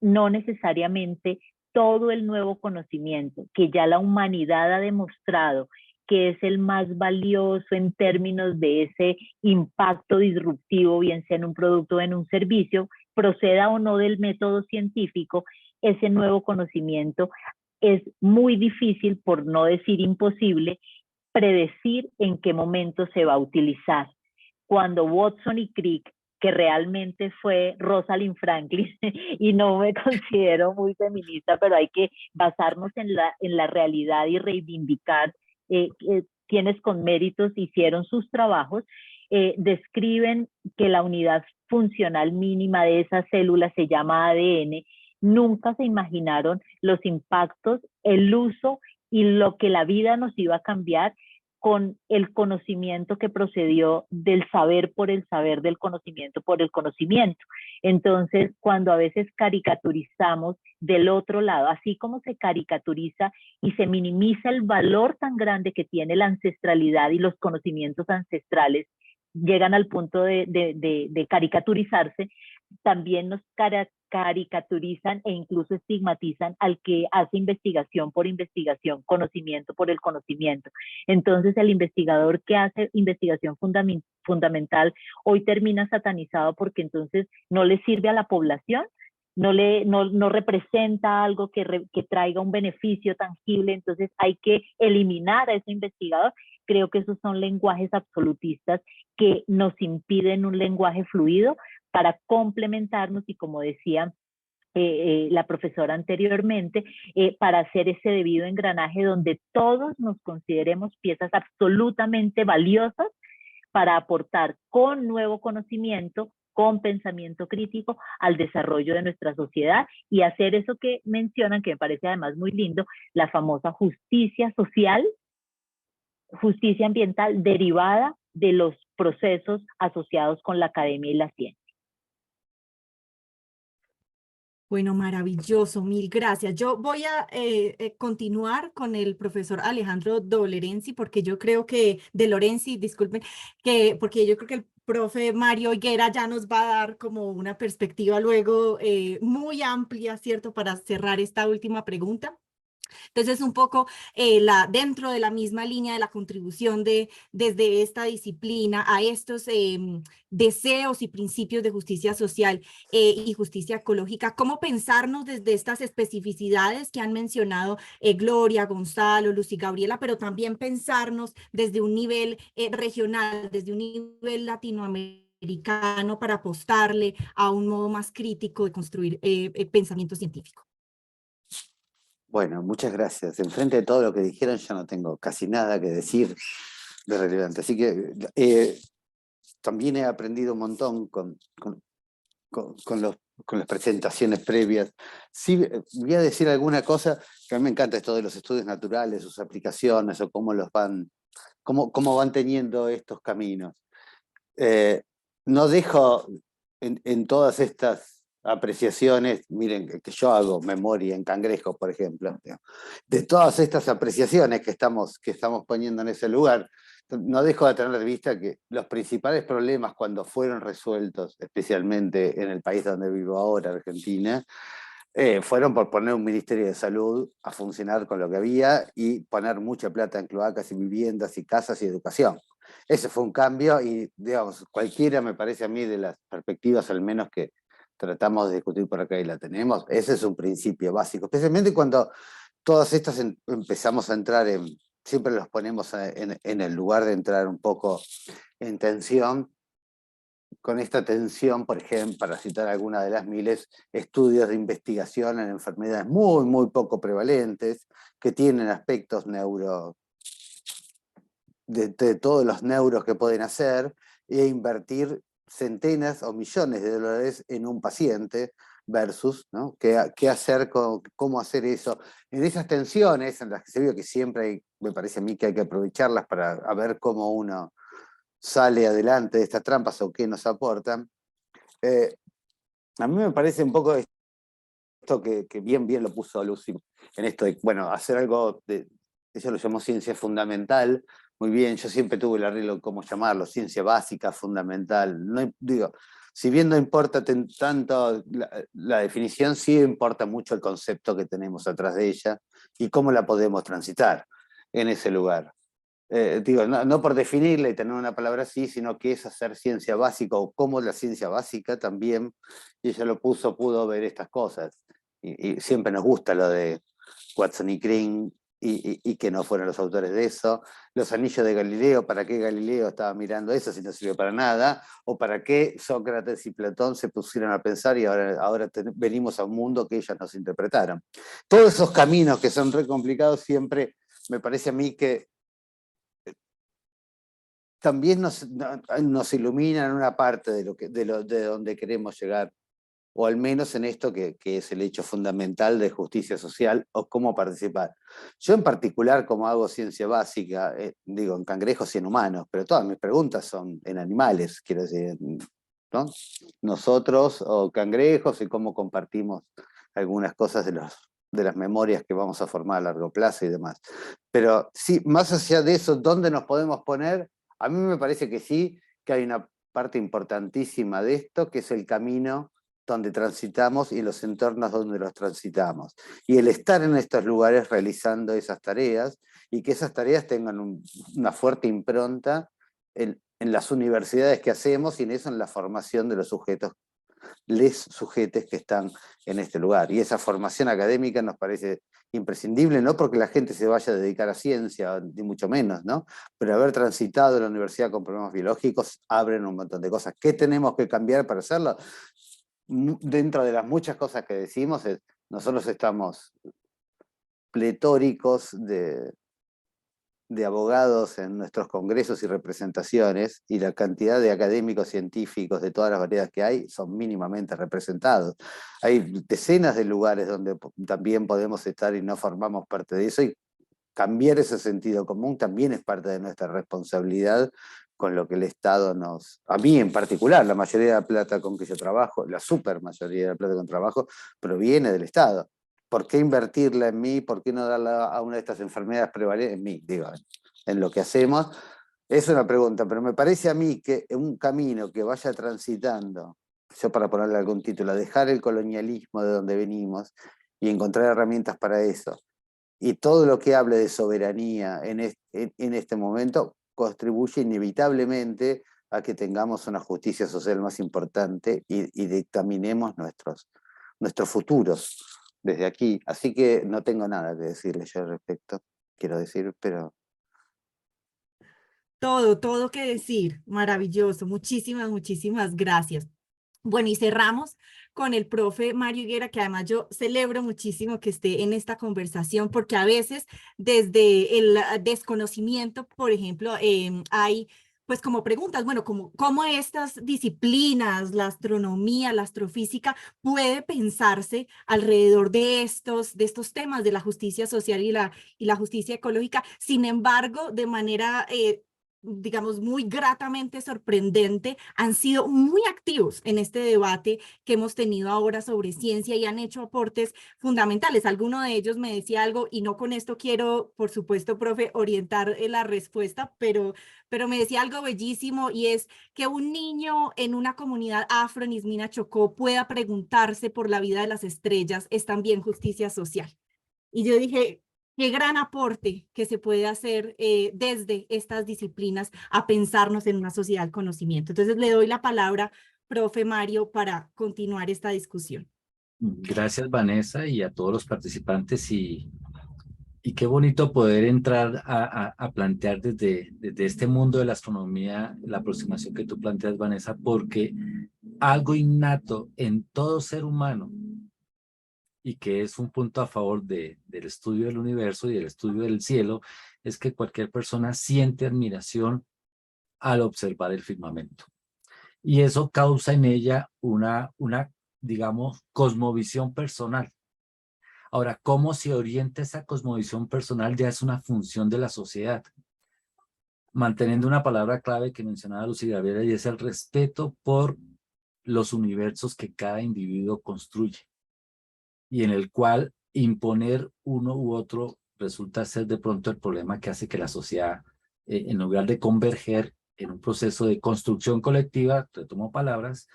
Speaker 7: no necesariamente todo el nuevo conocimiento que ya la humanidad ha demostrado que es el más valioso en términos de ese impacto disruptivo, bien sea en un producto o en un servicio, proceda o no del método científico, ese nuevo conocimiento es muy difícil, por no decir imposible, predecir en qué momento se va a utilizar. Cuando Watson y Crick, que realmente fue Rosalind Franklin, y no me considero muy feminista, pero hay que basarnos en la realidad y reivindicar quienes con méritos hicieron sus trabajos, describen que la unidad funcional mínima de esas células se llama ADN. Nunca se imaginaron los impactos, el uso y lo que la vida nos iba a cambiar con el conocimiento que procedió del saber por el saber, del conocimiento por el conocimiento. Entonces, cuando a veces caricaturizamos del otro lado, así como se caricaturiza y se minimiza el valor tan grande que tiene la ancestralidad y los conocimientos ancestrales, llegan al punto de caricaturizarse, también nos caricaturizan e incluso estigmatizan al que hace investigación por investigación, conocimiento por el conocimiento. Entonces el investigador que hace investigación fundamental hoy termina satanizado porque entonces no le sirve a la población, no representa algo que traiga un beneficio tangible, entonces hay que eliminar a ese investigador. Creo que esos son lenguajes absolutistas que nos impiden un lenguaje fluido para complementarnos y, como decía la profesora anteriormente, para hacer ese debido engranaje donde todos nos consideremos piezas absolutamente valiosas para aportar con nuevo conocimiento, con pensamiento crítico al desarrollo de nuestra sociedad y hacer eso que mencionan, que me parece además muy lindo, la famosa justicia social, justicia ambiental derivada de los procesos asociados con la academia y la ciencia.
Speaker 2: Bueno, maravilloso, mil gracias. Yo voy a continuar con el profesor Alejandro porque yo creo que, de Lorenzi, disculpen, porque yo creo que el profe Mario Higuera ya nos va a dar como una perspectiva luego muy amplia, ¿cierto?, para cerrar esta última pregunta. Entonces, un poco dentro de la misma línea de la contribución desde esta disciplina a estos deseos y principios de justicia social y justicia ecológica, ¿cómo pensarnos desde estas especificidades que han mencionado Gloria, Gonzalo, Luz y Gabriela, pero también pensarnos desde un nivel regional, desde un nivel latinoamericano para apostarle a un modo más crítico de construir pensamiento científico?
Speaker 4: Bueno, muchas gracias. Enfrente de todo lo que dijeron, ya no tengo casi nada que decir de relevante. Así que también he aprendido un montón con las presentaciones previas. Sí, voy a decir alguna cosa que a mí me encanta, esto de los estudios naturales, sus aplicaciones, o cómo cómo van teniendo estos caminos. No dejo en todas estas apreciaciones, miren que yo hago memoria en Cangrejo, por ejemplo, de todas estas apreciaciones que estamos poniendo en ese lugar, no dejo de tener de vista que los principales problemas cuando fueron resueltos, especialmente en el país donde vivo ahora, Argentina, fueron por poner un Ministerio de Salud a funcionar con lo que había y poner mucha plata en cloacas y viviendas y casas y educación. Ese fue un cambio y, digamos, cualquiera me parece a mí de las perspectivas al menos que tratamos de discutir por acá y la tenemos, ese es un principio básico, especialmente cuando todas estas empezamos a entrar siempre los ponemos en el lugar de entrar un poco en tensión, con esta tensión, por ejemplo, para citar alguna de las miles, estudios de investigación en enfermedades muy, muy poco prevalentes, que tienen aspectos de todos los neuros que pueden hacer, e invertir centenas o millones de dólares en un paciente versus, ¿no?, qué hacer, cómo hacer eso. En esas tensiones en las que se vio que siempre hay, me parece a mí que hay que aprovecharlas para ver cómo uno sale adelante de estas trampas o qué nos aportan. A mí me parece un poco esto que bien lo puso Lucy, en esto de, bueno, hacer algo ella lo llamó ciencia fundamental. Muy bien, yo siempre tuve el arreglo cómo llamarlo, ciencia básica, fundamental. No, digo, si bien no importa tanto la definición, sí importa mucho el concepto que tenemos atrás de ella y cómo la podemos transitar en ese lugar. Digo, no por definirla y tener una palabra así, sino que es hacer ciencia básica, o cómo la ciencia básica también, y ella lo pudo ver estas cosas. Y siempre nos gusta lo de Watson y Crick, y que no fueron los autores de eso. Los anillos de Galileo, ¿para qué Galileo estaba mirando eso si no sirve para nada? ¿O para qué Sócrates y Platón se pusieron a pensar y ahora venimos a un mundo que ellos nos interpretaron? Todos esos caminos que son re complicados siempre me parece a mí que también nos iluminan una parte de donde queremos llegar, o al menos en esto que es el hecho fundamental de justicia social o cómo participar. Yo en particular, como hago ciencia básica, digo en cangrejos y en humanos, pero todas mis preguntas son en animales, quiero decir, ¿no? Nosotros o cangrejos y cómo compartimos algunas cosas de las memorias que vamos a formar a largo plazo y demás. Pero sí, más allá de eso, ¿dónde nos podemos poner? A mí me parece que sí, que hay una parte importantísima de esto, que es el camino donde transitamos y los entornos donde los transitamos. Y el estar en estos lugares realizando esas tareas, y que esas tareas tengan una fuerte impronta en las universidades que hacemos, y en eso en la formación de los sujetos, les sujetes que están en este lugar. Y esa formación académica nos parece imprescindible, no porque la gente se vaya a dedicar a ciencia, ni mucho menos, ¿no? Pero haber transitado la universidad con problemas biológicos abren un montón de cosas. ¿Qué tenemos que cambiar para hacerlo? Dentro de las muchas cosas que decimos, nosotros estamos pletóricos de abogados en nuestros congresos y representaciones, y la cantidad de académicos científicos de todas las variedades que hay son mínimamente representados. Hay decenas de lugares donde también podemos estar y no formamos parte de eso, y cambiar ese sentido común también es parte de nuestra responsabilidad con lo que el Estado a mí en particular, la mayoría de la plata con que yo trabajo, la super mayoría de la plata con que trabajo, proviene del Estado. ¿Por qué invertirla en mí? ¿Por qué no darla a una de estas enfermedades prevalentes? En mí, digo, en lo que hacemos. Es una pregunta, pero me parece a mí que un camino que vaya transitando, yo para ponerle algún título, dejar el colonialismo de donde venimos y encontrar herramientas para eso, y todo lo que hable de soberanía en este momento contribuye inevitablemente a que tengamos una justicia social más importante y dictaminemos nuestros futuros desde aquí. Así que no tengo nada que decirle yo al respecto, quiero decir, pero...
Speaker 2: Todo que decir. Maravilloso. Muchísimas gracias. Bueno, y cerramos con el profe Mario Higuera, que además yo celebro muchísimo que esté en esta conversación, porque a veces desde el desconocimiento, por ejemplo, hay pues como preguntas, bueno, cómo estas disciplinas, la astronomía, la astrofísica, puede pensarse alrededor de estos temas de la justicia social y la justicia ecológica. Sin embargo, de manera digamos, muy gratamente sorprendente, han sido muy activos en este debate que hemos tenido ahora sobre ciencia y han hecho aportes fundamentales. Alguno de ellos me decía algo, y no con esto quiero, por supuesto, profe, orientar la respuesta, pero me decía algo bellísimo, y es que un niño en una comunidad afro en Ismina Chocó pueda preguntarse por la vida de las estrellas es también justicia social. Y yo dije, qué gran aporte que se puede hacer desde estas disciplinas a pensarnos en una sociedad del conocimiento. Entonces le doy la palabra, profe Mario, para continuar esta discusión.
Speaker 8: Gracias, Vanessa, y a todos los participantes, y qué bonito poder entrar a plantear desde este mundo de la astronomía la aproximación que tú planteas, Vanessa, porque algo innato en todo ser humano, y que es un punto a favor del estudio del universo y del estudio del cielo, es que cualquier persona siente admiración al observar el firmamento. Y eso causa en ella una digamos, cosmovisión personal. Ahora, ¿cómo se orienta esa cosmovisión personal? Ya es una función de la sociedad. Manteniendo una palabra clave que mencionaba Lucy Gabriela, y es el respeto por los universos que cada individuo construye, y en el cual imponer uno u otro resulta ser de pronto el problema que hace que la sociedad, en lugar de converger en un proceso de construcción colectiva, retomo palabras,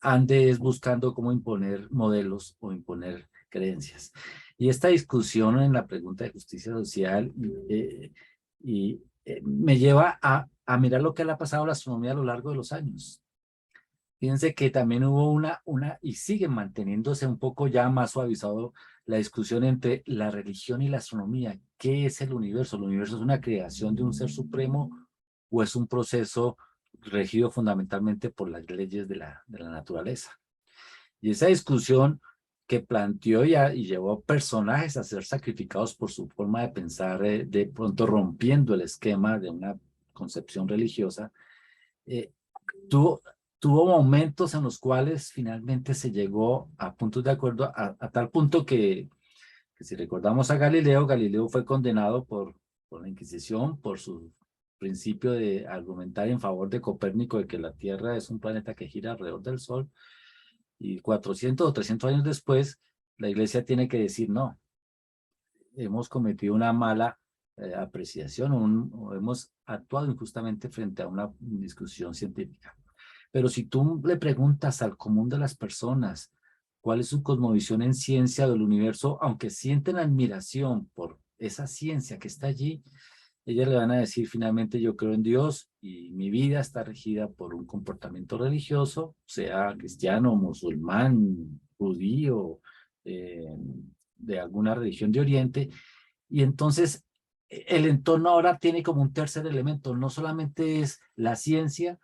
Speaker 8: ande buscando cómo imponer modelos o imponer creencias. Y esta discusión en la pregunta de justicia social me lleva a mirar lo que le ha pasado a la astronomía a lo largo de los años. fíjense que también hubo y sigue manteniéndose un poco ya más suavizado la discusión entre la religión y la astronomía. ¿Qué es el universo? ¿El universo es una creación de un ser supremo o es un proceso regido fundamentalmente por las leyes de la naturaleza? Y esa discusión que planteó y llevó personajes a ser sacrificados por su forma de pensar, de pronto rompiendo el esquema de una concepción religiosa, tuvo momentos en los cuales finalmente se llegó a puntos de acuerdo, a tal punto que si recordamos a Galileo, Galileo fue condenado por la Inquisición por su principio de argumentar en favor de Copérnico de que la Tierra es un planeta que gira alrededor del Sol, y 400 o 300 años después, la Iglesia tiene que decir, no, hemos cometido una mala apreciación o hemos actuado injustamente frente a una discusión científica. Pero si tú le preguntas al común de las personas cuál es su cosmovisión en ciencia del universo, aunque sienten admiración por esa ciencia que está allí, ellas le van a decir finalmente yo creo en Dios y mi vida está regida por un comportamiento religioso, sea cristiano, musulmán, judío, de alguna religión de Oriente. Y entonces el entorno ahora tiene como un tercer elemento, no solamente es la ciencia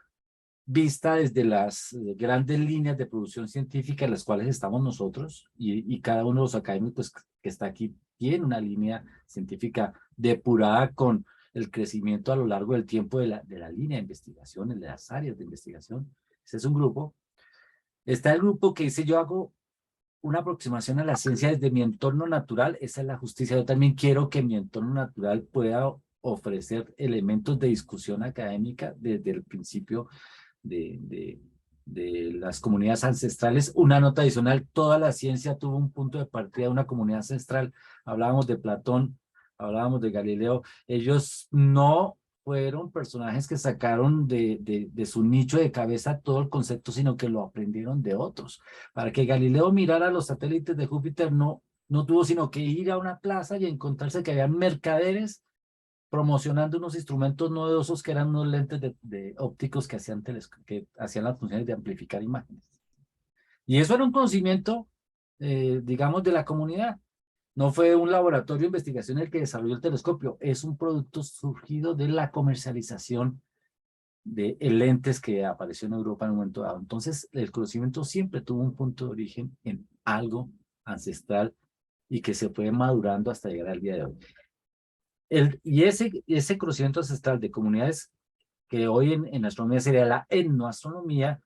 Speaker 8: vista desde las grandes líneas de producción científica en las cuales estamos nosotros, y cada uno de los académicos que está aquí tiene una línea científica depurada con el crecimiento a lo largo del tiempo de la línea de investigación, de las áreas de investigación. Ese es un grupo. Está el grupo que dice yo hago una aproximación a la ciencia desde mi entorno natural, esa es la justicia. Yo también quiero que mi entorno natural pueda ofrecer elementos de discusión académica desde el principio de las comunidades ancestrales. Una nota adicional, toda la ciencia tuvo un punto de partida de una comunidad ancestral. Hablábamos de Platón, hablábamos de Galileo. Ellos no fueron personajes que sacaron de su nicho de cabeza todo el concepto, sino que lo aprendieron de otros. Para que Galileo mirara los satélites de Júpiter, no tuvo sino que ir a una plaza y encontrarse que había mercaderes promocionando unos instrumentos novedosos que eran unos lentes de ópticos que hacían las funciones de amplificar imágenes. Y eso era un conocimiento, digamos, de la comunidad. No fue un laboratorio de investigación el que desarrolló el telescopio, es un producto surgido de la comercialización de lentes que apareció en Europa en un momento dado. Entonces, el conocimiento siempre tuvo un punto de origen en algo ancestral y que se fue madurando hasta llegar al día de hoy. Y ese conocimiento ancestral de comunidades que hoy en astronomía sería la etnoastronomía,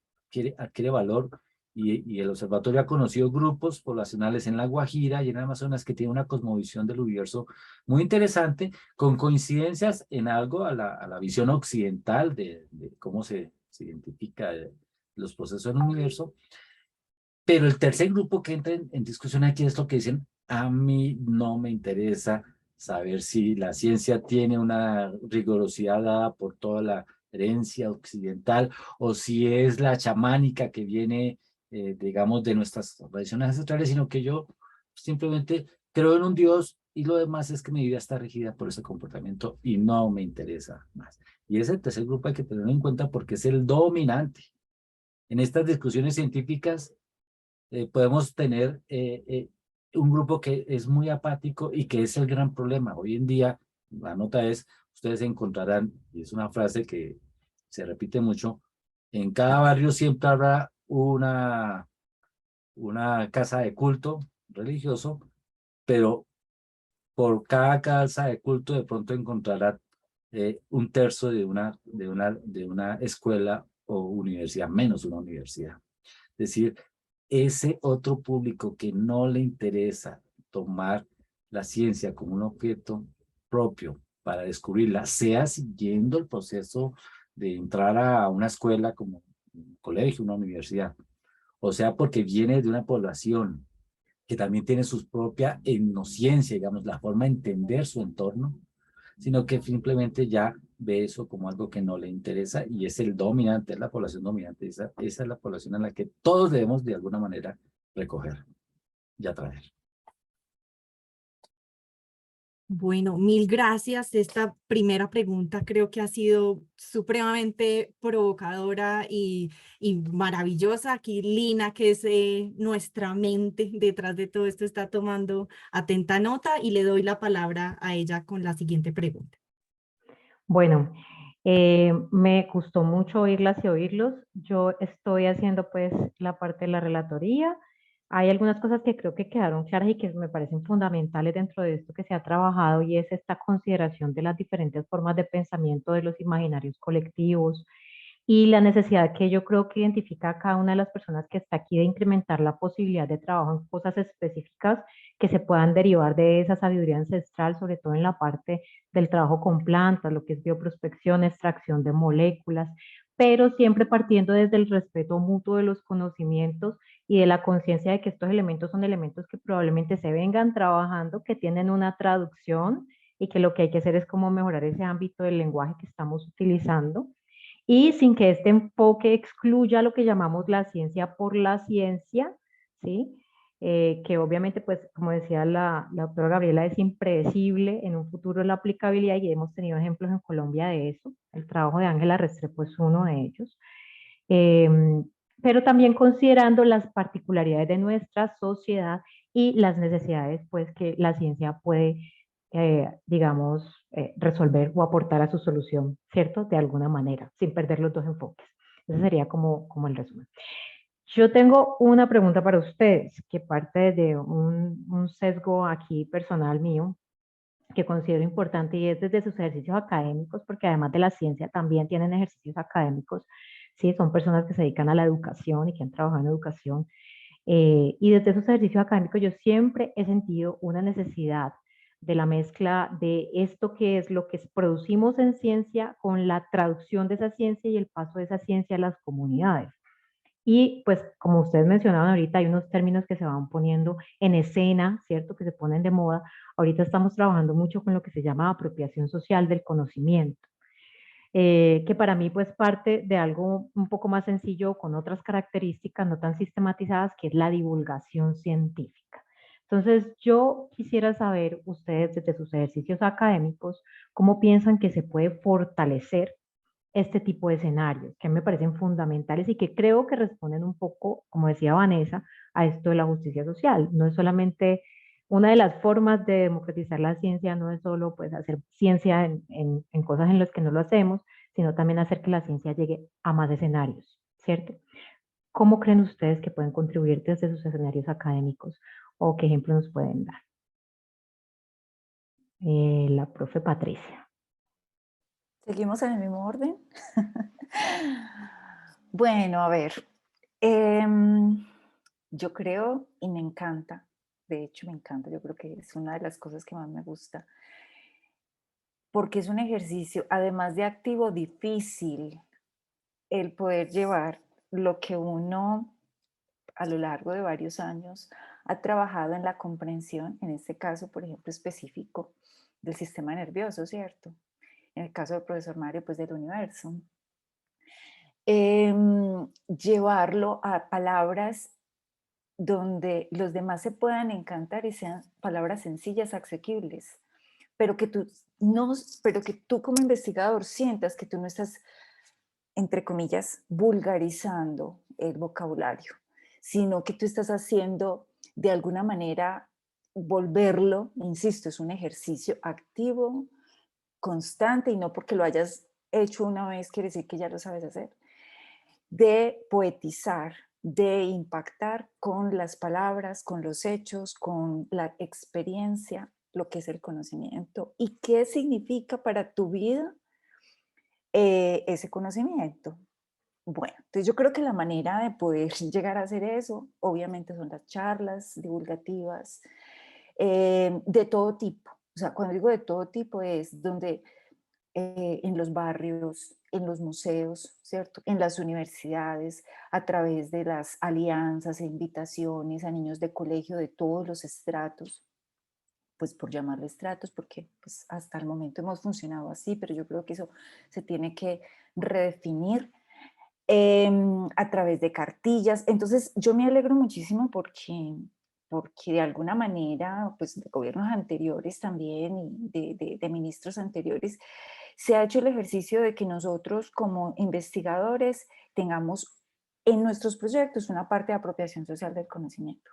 Speaker 8: adquiere valor, y el observatorio ha conocido grupos poblacionales en La Guajira y en Amazonas que tienen una cosmovisión del universo muy interesante, con coincidencias en algo a la visión occidental de cómo se identifica los procesos del universo. Pero el tercer grupo que entra en discusión aquí es lo que dicen, a mí no me interesa saber si la ciencia tiene una rigurosidad dada por toda la herencia occidental o si es la chamánica que viene, digamos, de nuestras tradiciones ancestrales, sino que yo simplemente creo en un Dios y lo demás es que mi vida está regida por ese comportamiento y no me interesa más. Y ese tercer grupo hay que tenerlo en cuenta porque es el dominante. En estas discusiones científicas podemos tener un grupo que es muy apático y que es el gran problema. Hoy en día, la nota es, ustedes encontrarán, y es una frase que se repite mucho, en cada barrio siempre habrá una casa de culto religioso, pero por cada casa de culto de pronto encontrará un tercio de una escuela o universidad, menos una universidad. Es decir, ese otro público que no le interesa tomar la ciencia como un objeto propio para descubrirla, sea siguiendo el proceso de entrar a una escuela como un colegio, una universidad, o sea porque viene de una población que también tiene su propia etnociencia, digamos, la forma de entender su entorno, sino que simplemente ya ve eso como algo que no le interesa y es el dominante, es la población dominante. Esa es la población a la que todos debemos de alguna manera recoger y atraer.
Speaker 2: Bueno, mil gracias. Esta primera pregunta creo que ha sido supremamente provocadora y maravillosa. Aquí Lina, que es nuestra mente detrás de todo esto, está tomando atenta nota y le doy la palabra a ella con la siguiente pregunta.
Speaker 3: Bueno, me gustó mucho oírlas y oírlos. Yo estoy haciendo pues la parte de la relatoría. Hay algunas cosas que creo que quedaron claras y que me parecen fundamentales dentro de esto que se ha trabajado y es esta consideración de las diferentes formas de pensamiento de los imaginarios colectivos y la necesidad que yo creo que identifica a cada una de las personas que está aquí de incrementar la posibilidad de trabajo en cosas específicas que se puedan derivar de esa sabiduría ancestral, sobre todo en la parte del trabajo con plantas, lo que es bioprospección, extracción de moléculas, pero siempre partiendo desde el respeto mutuo de los conocimientos y de la conciencia de que estos elementos son elementos que probablemente se vengan trabajando, que tienen una traducción y que lo que hay que hacer es como mejorar ese ámbito del lenguaje que estamos utilizando y sin que este enfoque excluya lo que llamamos la ciencia por la ciencia, ¿sí? Que obviamente, pues, como decía la doctora Gabriela, es impredecible en un futuro la aplicabilidad y hemos tenido ejemplos en Colombia de eso. El trabajo de Ángela Restrepo es uno de ellos. Pero también considerando las particularidades de nuestra sociedad y las necesidades, pues, que la ciencia puede digamos, resolver o aportar a su solución, ¿cierto? De alguna manera, sin perder los dos enfoques. Ese sería como el resumen. Yo tengo una pregunta para ustedes, que parte de un sesgo aquí personal mío, que considero importante y es desde sus ejercicios académicos, porque además de la ciencia también tienen ejercicios académicos, ¿sí? Son personas que se dedican a la educación y que han trabajado en educación. Y desde esos ejercicios académicos yo siempre he sentido una necesidad de la mezcla de esto que es lo que producimos en ciencia con la traducción de esa ciencia y el paso de esa ciencia a las comunidades. Y pues como ustedes mencionaban ahorita, hay unos términos que se van poniendo en escena, ¿cierto? Que se ponen de moda. Ahorita estamos trabajando mucho con lo que se llama apropiación social del conocimiento. Que para mí pues parte de algo un poco más sencillo con otras características no tan sistematizadas, que es la divulgación científica. Entonces yo quisiera saber ustedes desde sus ejercicios académicos, ¿cómo piensan que se puede fortalecer este tipo de escenarios que me parecen fundamentales y que creo que responden un poco, como decía Vanessa, a esto de la justicia social? No es solamente una de las formas de democratizar la ciencia, no es solo pues hacer ciencia en cosas en las que no lo hacemos, sino también hacer que la ciencia llegue a más escenarios, ¿cierto? ¿Cómo creen ustedes que pueden contribuir desde sus escenarios académicos o qué ejemplos nos pueden dar? La profe Patricia.
Speaker 5: ¿Seguimos en el mismo orden? Bueno, a ver, yo creo y me encanta, de hecho me encanta, yo creo que es una de las cosas que más me gusta, porque es un ejercicio, además de activo, difícil el poder llevar lo que uno a lo largo de varios años ha trabajado en la comprensión, en este caso, por ejemplo, específico del sistema nervioso, ¿cierto? En el caso del profesor Mario, pues del universo. Llevarlo a palabras donde los demás se puedan encantar y sean palabras sencillas, asequibles, pero que tú como investigador sientas que tú no estás, entre comillas, vulgarizando el vocabulario, sino que tú estás haciendo de alguna manera volverlo, insisto, es un ejercicio activo, constante, y no porque lo hayas hecho una vez quiere decir que ya lo sabes hacer, de poetizar, de impactar con las palabras, con los hechos, con la experiencia, lo que es el conocimiento y qué significa para tu vida ese conocimiento. Bueno, entonces yo creo que la manera de poder llegar a hacer eso, obviamente, son las charlas divulgativas de todo tipo. O sea, cuando digo de todo tipo es donde en los barrios, en los museos, ¿cierto? En las universidades, a través de las alianzas e invitaciones a niños de colegio de todos los estratos, pues por llamarle estratos, porque pues, hasta el momento hemos funcionado así, pero yo creo que eso se tiene que redefinir a través de cartillas. Entonces, yo me alegro muchísimo porque porque de alguna manera, pues de gobiernos anteriores también y de ministros anteriores, se ha hecho el ejercicio de que nosotros como investigadores tengamos en nuestros proyectos una parte de apropiación social del conocimiento.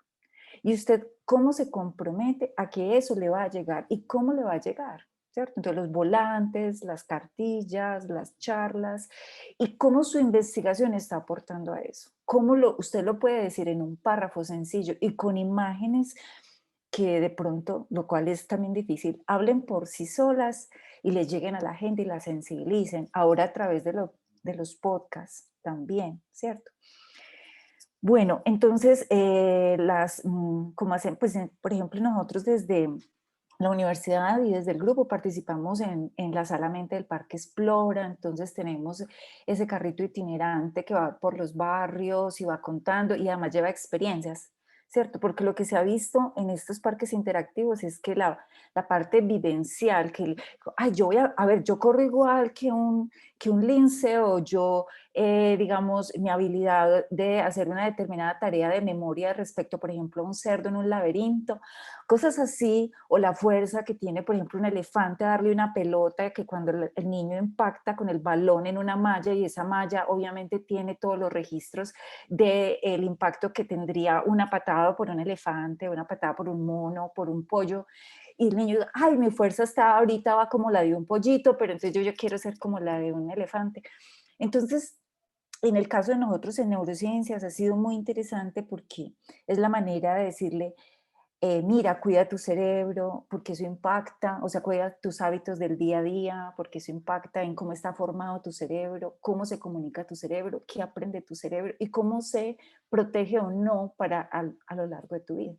Speaker 5: ¿Y usted cómo se compromete a que eso le va a llegar y cómo le va a llegar? ¿Cierto? Entonces los volantes, las cartillas, las charlas, y cómo su investigación está aportando a eso. ¿Cómo usted lo puede decir en un párrafo sencillo y con imágenes que de pronto, lo cual es también difícil, hablen por sí solas y le lleguen a la gente y la sensibilicen, ahora a través de los podcasts también, ¿cierto? Bueno, entonces, ¿cómo hacen? Pues, por ejemplo, nosotros desde la universidad y desde el grupo participamos en la Sala Mente del Parque Explora, entonces tenemos ese carrito itinerante que va por los barrios y va contando y además lleva experiencias, ¿cierto? Porque lo que se ha visto en estos parques interactivos es que la parte vivencial, que, ay, yo voy a ver, yo corro igual que un lince, o yo, digamos, mi habilidad de hacer una determinada tarea de memoria respecto, por ejemplo, a un cerdo en un laberinto, cosas así, o la fuerza que tiene, por ejemplo, un elefante a darle una pelota, que cuando el niño impacta con el balón en una malla, y esa malla obviamente tiene todos los registros del impacto que tendría una patada por un elefante, una patada por un mono, por un pollo, y el niño, ay, mi fuerza está ahorita va como la de un pollito, pero entonces yo quiero ser como la de un elefante. Entonces, en el caso de nosotros en neurociencias ha sido muy interesante porque es la manera de decirle, mira, cuida tu cerebro, porque eso impacta, o sea, cuida tus hábitos del día a día, porque eso impacta en cómo está formado tu cerebro, cómo se comunica tu cerebro, qué aprende tu cerebro y cómo se protege o no a lo largo de tu vida.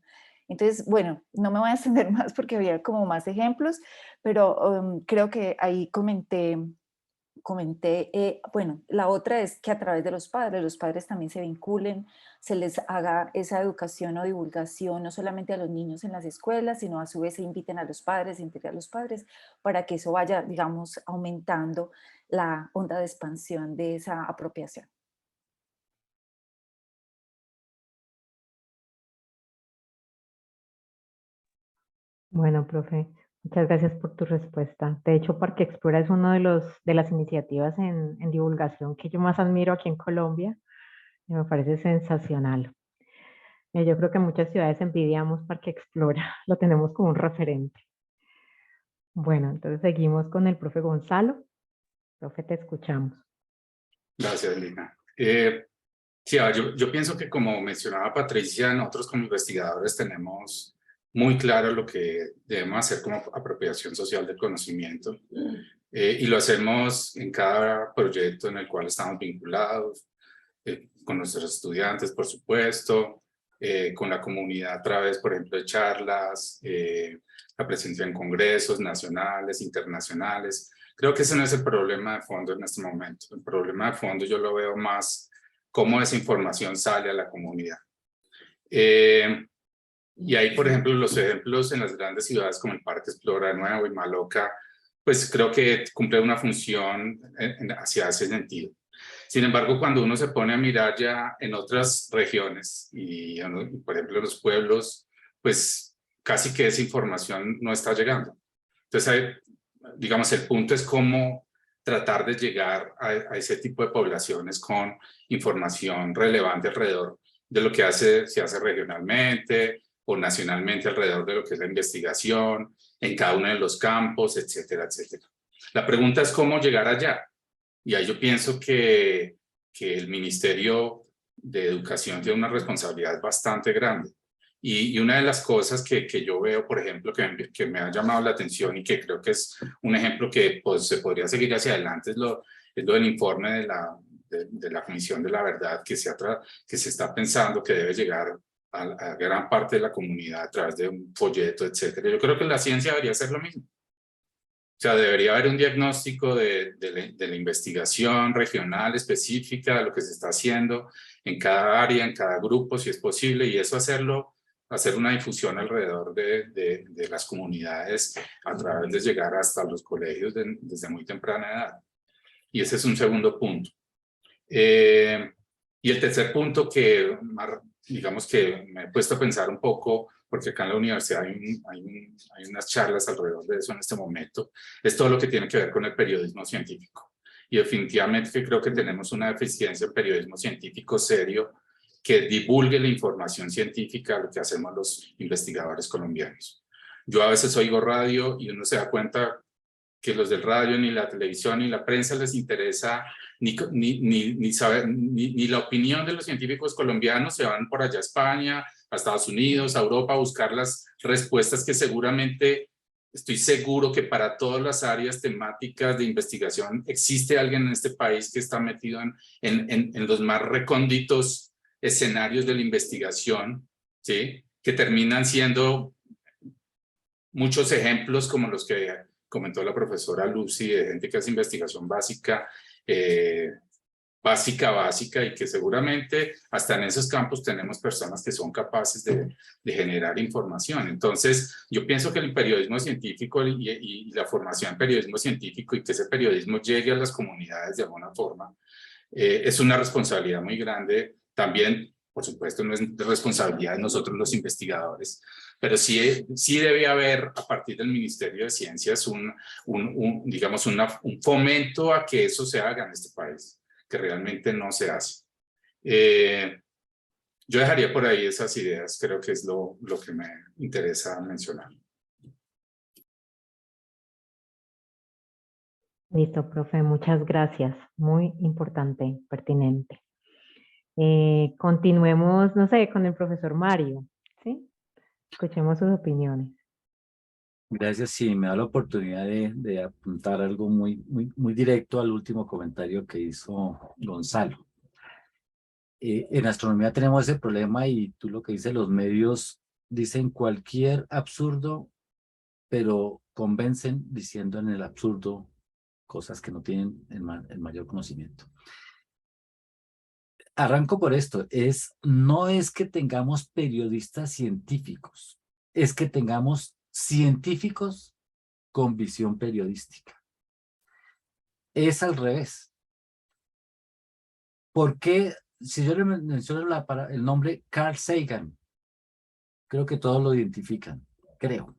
Speaker 5: Entonces, bueno, no me voy a extender más porque había como más ejemplos, pero creo que ahí comenté, bueno, la otra es que a través de los padres también se vinculen, se les haga esa educación o divulgación, no solamente a los niños en las escuelas, sino a su vez se inviten a los padres, se integren a los padres, para que eso vaya, digamos, aumentando la onda de expansión de esa apropiación.
Speaker 3: Bueno, profe, muchas gracias por tu respuesta. De hecho, Parque Explora es uno de las iniciativas en divulgación que yo más admiro aquí en Colombia y me parece sensacional. Yo creo que muchas ciudades envidiamos Parque Explora, lo tenemos como un referente. Bueno, entonces seguimos con el profe Gonzalo. Profe, te escuchamos.
Speaker 6: Gracias, Lina. Sí, yo pienso que, como mencionaba Patricia, nosotros como investigadores tenemos muy claro lo que debemos hacer como apropiación social del conocimiento, y lo hacemos en cada proyecto en el cual estamos vinculados, con nuestros estudiantes, por supuesto, con la comunidad a través, por ejemplo, de charlas, la presencia en congresos nacionales, internacionales. Creo que ese no es el problema de fondo en este momento. El problema de fondo yo lo veo más cómo esa información sale a la comunidad. Y ahí, por ejemplo, los ejemplos en las grandes ciudades como el Parque Explora de Nuevo y Maloca, pues creo que cumple una función hacia ese sentido. Sin embargo, cuando uno se pone a mirar ya en otras regiones y por ejemplo, en los pueblos, pues casi que esa información no está llegando. Entonces, digamos, el punto es cómo tratar de llegar a ese tipo de poblaciones con información relevante alrededor de lo que se hace regionalmente o nacionalmente alrededor de lo que es la investigación, en cada uno de los campos, etcétera, etcétera. La pregunta es cómo llegar allá. Y ahí yo pienso que el Ministerio de Educación tiene una responsabilidad bastante grande. Y una de las cosas que yo veo, por ejemplo, que me ha llamado la atención y que creo que es un ejemplo que pues, se podría seguir hacia adelante, es lo del informe de la Comisión de la Verdad que se está pensando que debe llegar a gran parte de la comunidad a través de un folleto, etcétera. Yo creo que la ciencia debería hacer lo mismo. O sea, debería haber un diagnóstico de la investigación regional específica, de lo que se está haciendo en cada área, en cada grupo, si es posible, y eso hacer una difusión alrededor de las comunidades a través de llegar hasta los colegios desde muy temprana edad. Y ese es un segundo punto. Y el tercer punto, que digamos que me he puesto a pensar un poco, porque acá en la universidad hay unas charlas alrededor de eso en este momento, es todo lo que tiene que ver con el periodismo científico. Y definitivamente que creo que tenemos una deficiencia en periodismo científico serio que divulgue la información científica, lo que hacemos los investigadores colombianos. Yo a veces oigo radio y uno se da cuenta que los del radio, ni la televisión, ni la prensa les interesa ni saber, ni la opinión de los científicos colombianos. Se van por allá a España, a Estados Unidos, a Europa, a buscar las respuestas que seguramente, estoy seguro que para todas las áreas temáticas de investigación existe alguien en este país que está metido en los más recónditos escenarios de la investigación, ¿sí? Que terminan siendo muchos ejemplos como los que comentó la profesora Lucy, de gente que hace investigación básica, básica, y que seguramente hasta en esos campos tenemos personas que son capaces de generar información. Entonces, yo pienso que el periodismo científico y la formación en periodismo científico, y que ese periodismo llegue a las comunidades de alguna forma, es una responsabilidad muy grande. También, por supuesto, no es responsabilidad de nosotros los investigadores, pero sí debe haber a partir del Ministerio de Ciencias digamos, un fomento a que eso se haga en este país, que realmente no se hace. Yo dejaría por ahí esas ideas, creo que es lo que me interesa mencionar.
Speaker 3: Listo, profe, muchas gracias. Muy importante, pertinente. Continuemos, no sé, con el profesor Mario, ¿sí? Escuchemos sus opiniones.
Speaker 8: Gracias, sí, me da la oportunidad de apuntar algo muy directo al último comentario que hizo Gonzalo. En astronomía tenemos ese problema, y tú lo que dices, los medios dicen cualquier absurdo, pero convencen diciendo en el absurdo cosas que no tienen el mayor conocimiento. Arranco por esto, no es que tengamos periodistas científicos, es que tengamos científicos con visión periodística. Es al revés. ¿Por qué? Si yo le menciono el nombre Carl Sagan, creo que todos lo identifican, creo.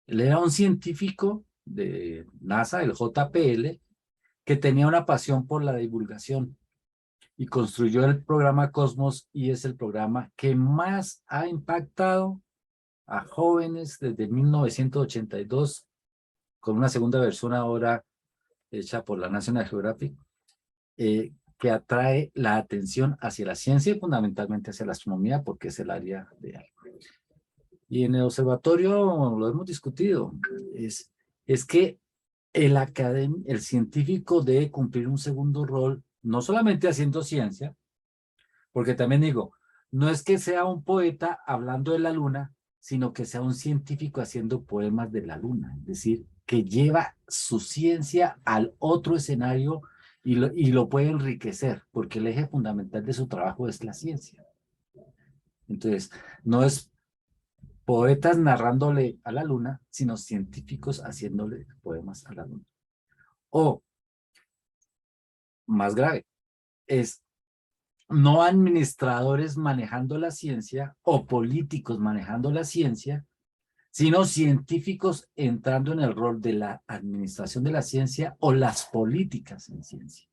Speaker 8: Él era un científico de NASA, el JPL, que tenía una pasión por la divulgación y construyó el programa Cosmos, y es el programa que más ha impactado a jóvenes desde 1982, con una segunda versión ahora hecha por la National Geographic, que atrae la atención hacia la ciencia y fundamentalmente hacia la astronomía, porque es el área de él. Y en el observatorio lo hemos discutido, es que el científico debe cumplir un segundo rol, no solamente haciendo ciencia, porque también digo, no es que sea un poeta hablando de la luna, sino que sea un científico haciendo poemas de la luna, es decir, que lleva su ciencia al otro escenario y lo puede enriquecer, porque el eje fundamental de su trabajo es la ciencia. Entonces, no es poetas narrándole a la luna, sino científicos haciéndole poemas a la luna. O, más grave, es no administradores manejando la ciencia o políticos manejando la ciencia, sino científicos entrando en el rol de la administración de la ciencia o las políticas en ciencia.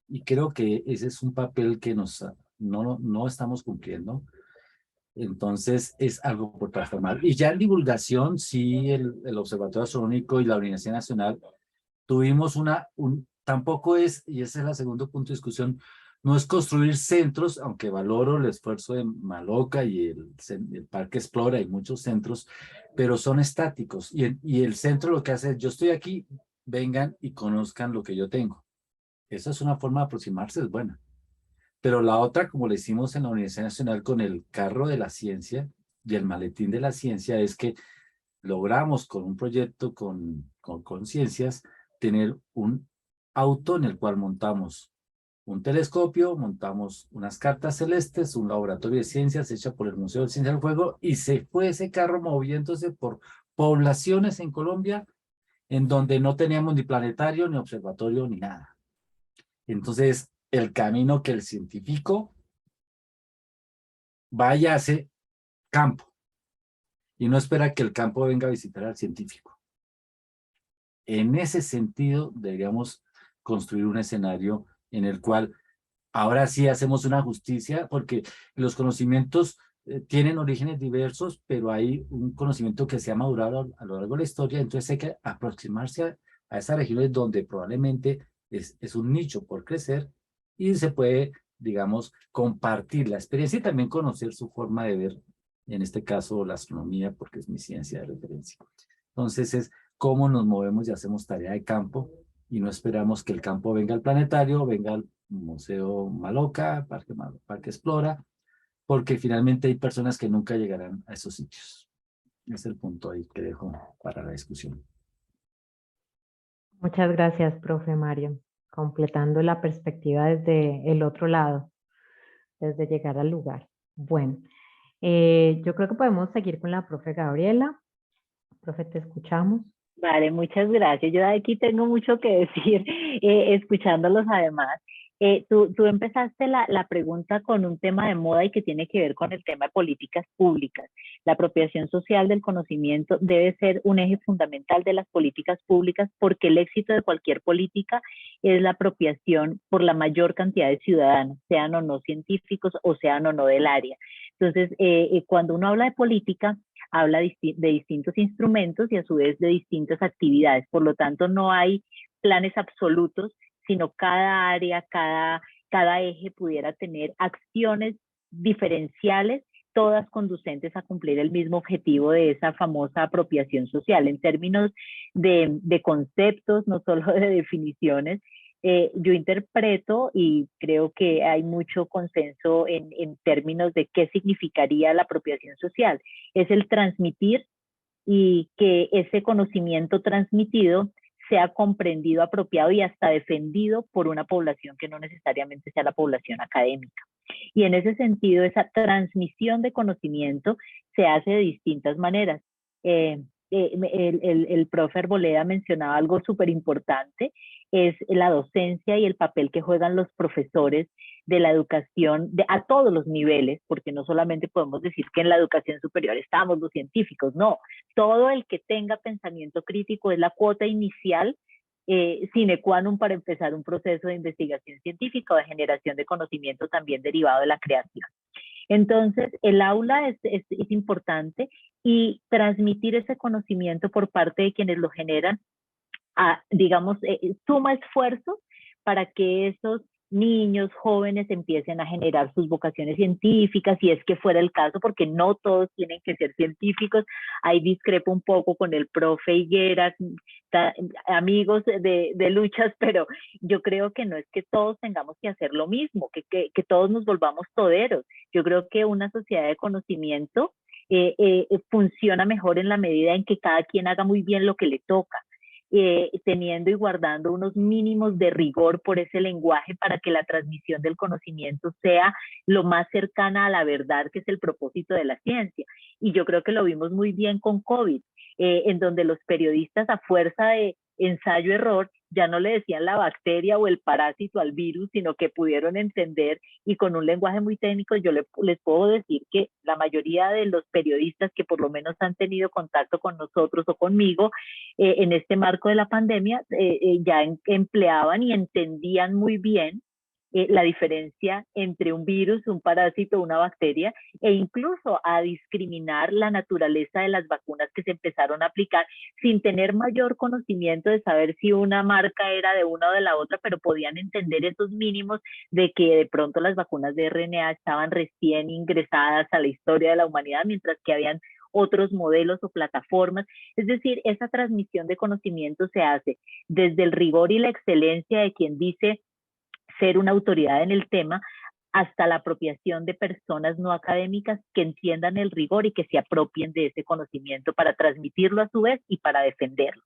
Speaker 8: Y creo que ese es un papel que no estamos cumpliendo. Entonces es algo por transformar. Y ya en divulgación, sí, el Observatorio Astronómico y la Universidad Nacional tuvimos tampoco es, y ese es el segundo punto de discusión, no es construir centros, aunque valoro el esfuerzo de Maloca y el Parque Explora y muchos centros, pero son estáticos. Y el centro lo que hace es, yo estoy aquí, vengan y conozcan lo que yo tengo. Esa es una forma de aproximarse, es buena. Pero la otra, como le hicimos en la Universidad Nacional con el carro de la ciencia y el maletín de la ciencia, es que logramos con un proyecto con ciencias tener un auto en el cual montamos un telescopio, montamos unas cartas celestes, un laboratorio de ciencias hecha por el Museo de Ciencia del Fuego, y se fue ese carro moviéndose por poblaciones en Colombia en donde no teníamos ni planetario, ni observatorio, ni nada. Entonces, el camino que el científico vaya a ese campo y no espera que el campo venga a visitar al científico. En ese sentido, deberíamos construir un escenario en el cual ahora sí hacemos una justicia, porque los conocimientos tienen orígenes diversos, pero hay un conocimiento que se ha madurado a lo largo de la historia, entonces hay que aproximarse a esas regiones donde probablemente es un nicho por crecer y se puede, digamos, compartir la experiencia y también conocer su forma de ver, en este caso la astronomía, porque es mi ciencia de referencia. Entonces es cómo nos movemos y hacemos tarea de campo y no esperamos que el campo venga al planetario, venga al Museo Maloca, Parque Explora, porque finalmente hay personas que nunca llegarán a esos sitios. Es el punto ahí que dejo para la discusión.
Speaker 3: Muchas gracias, profe Mario. Completando la perspectiva desde el otro lado, desde llegar al lugar. Bueno, yo creo que podemos seguir con la profe Gabriela. Profe, te escuchamos.
Speaker 7: Vale, muchas gracias. Yo de aquí tengo mucho que decir, escuchándolos además. Tú empezaste la pregunta con un tema de moda y que tiene que ver con el tema de políticas públicas. La apropiación social del conocimiento debe ser un eje fundamental de las políticas públicas porque el éxito de cualquier política es la apropiación por la mayor cantidad de ciudadanos, sean o no científicos o sean o no del área. Entonces, cuando uno habla de política, habla de distintos instrumentos y a su vez de distintas actividades. Por lo tanto, no hay planes absolutos, sino cada área, cada eje pudiera tener acciones diferenciales, todas conducentes a cumplir el mismo objetivo de esa famosa apropiación social. En términos de conceptos, no solo de definiciones, yo interpreto y creo que hay mucho consenso en términos de qué significaría la apropiación social. Es el transmitir y que ese conocimiento transmitido sea comprendido, apropiado y hasta defendido por una población que no necesariamente sea la población académica. Y en ese sentido, esa transmisión de conocimiento se hace de distintas maneras. El profe Arboleda mencionaba algo súper importante, es la docencia y el papel que juegan los profesores de la educación a todos los niveles, porque no solamente podemos decir que en la educación superior estamos los científicos, no, todo el que tenga pensamiento crítico es la cuota inicial sine qua non para empezar un proceso de investigación científica o de generación de conocimiento también derivado de la creación. Entonces, el aula es importante y transmitir ese conocimiento por parte de quienes lo generan, digamos, suma esfuerzo para que esos niños, jóvenes empiecen a generar sus vocaciones científicas, si es que fuera el caso, porque no todos tienen que ser científicos. Ahí discrepo un poco con el profe Higuera, amigos de luchas, pero yo creo que no es que todos tengamos que hacer lo mismo, que todos nos volvamos toderos. Yo creo que una sociedad de conocimiento funciona mejor en la medida en que cada quien haga muy bien lo que le toca. Teniendo y guardando unos mínimos de rigor por ese lenguaje para que la transmisión del conocimiento sea lo más cercana a la verdad, que es el propósito de la ciencia. Y yo creo que lo vimos muy bien con COVID, en donde los periodistas a fuerza de ensayo-error ya no le decían la bacteria o el parásito al virus, sino que pudieron entender y con un lenguaje muy técnico yo les puedo decir que la mayoría de los periodistas que por lo menos han tenido contacto con nosotros o conmigo en este marco de la pandemia ya empleaban y entendían muy bien la diferencia entre un virus, un parásito, una bacteria, e incluso a discriminar la naturaleza de las vacunas que se empezaron a aplicar sin tener mayor conocimiento de saber si una marca era de una o de la otra, pero podían entender esos mínimos de que de pronto las vacunas de RNA estaban recién ingresadas a la historia de la humanidad, mientras que habían otros modelos o plataformas. Es decir, esa transmisión de conocimiento se hace desde el rigor y la excelencia de quien dice ser una autoridad en el tema, hasta la apropiación de personas no académicas que entiendan el rigor y que se apropien de ese conocimiento para transmitirlo a su vez y para defenderlo.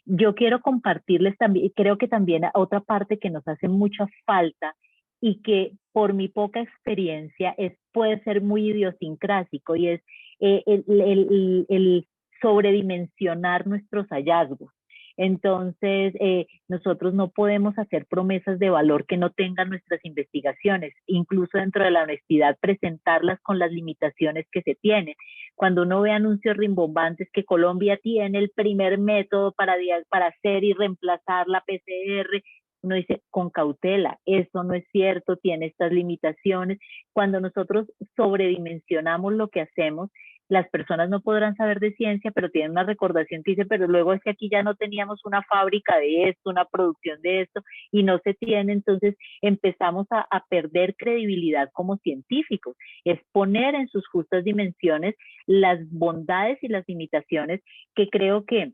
Speaker 7: Yo quiero compartirles también, creo que también otra parte que nos hace mucha falta y que por mi poca experiencia puede ser muy idiosincrásico, y es el sobredimensionar nuestros hallazgos. Entonces, nosotros no podemos hacer promesas de valor que no tengan nuestras investigaciones, incluso dentro de la honestidad, presentarlas con las limitaciones que se tienen. Cuando uno ve anuncios rimbombantes que Colombia tiene el primer método para hacer y reemplazar la PCR, uno dice con cautela, eso no es cierto, tiene estas limitaciones. Cuando nosotros sobredimensionamos lo que hacemos, las personas no podrán saber de ciencia, pero tienen una recordación que dice, pero luego es que aquí ya no teníamos una fábrica de esto, una producción de esto, y no se tiene, entonces empezamos a perder credibilidad como científicos. Es poner en sus justas dimensiones las bondades y las limitaciones, que creo que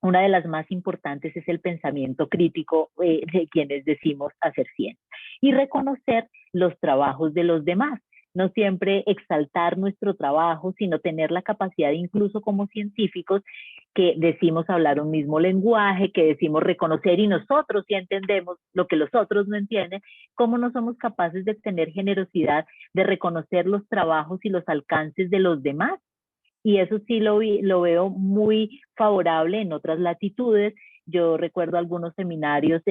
Speaker 7: una de las más importantes es el pensamiento crítico de quienes decimos hacer ciencia, y reconocer los trabajos de los demás. No siempre exaltar nuestro trabajo, sino tener la capacidad, incluso como científicos, que decimos hablar un mismo lenguaje, que decimos reconocer, y nosotros sí entendemos lo que los otros no entienden, cómo no somos capaces de tener generosidad, de reconocer los trabajos y los alcances de los demás. Y eso sí lo veo muy favorable en otras latitudes. Yo recuerdo algunos seminarios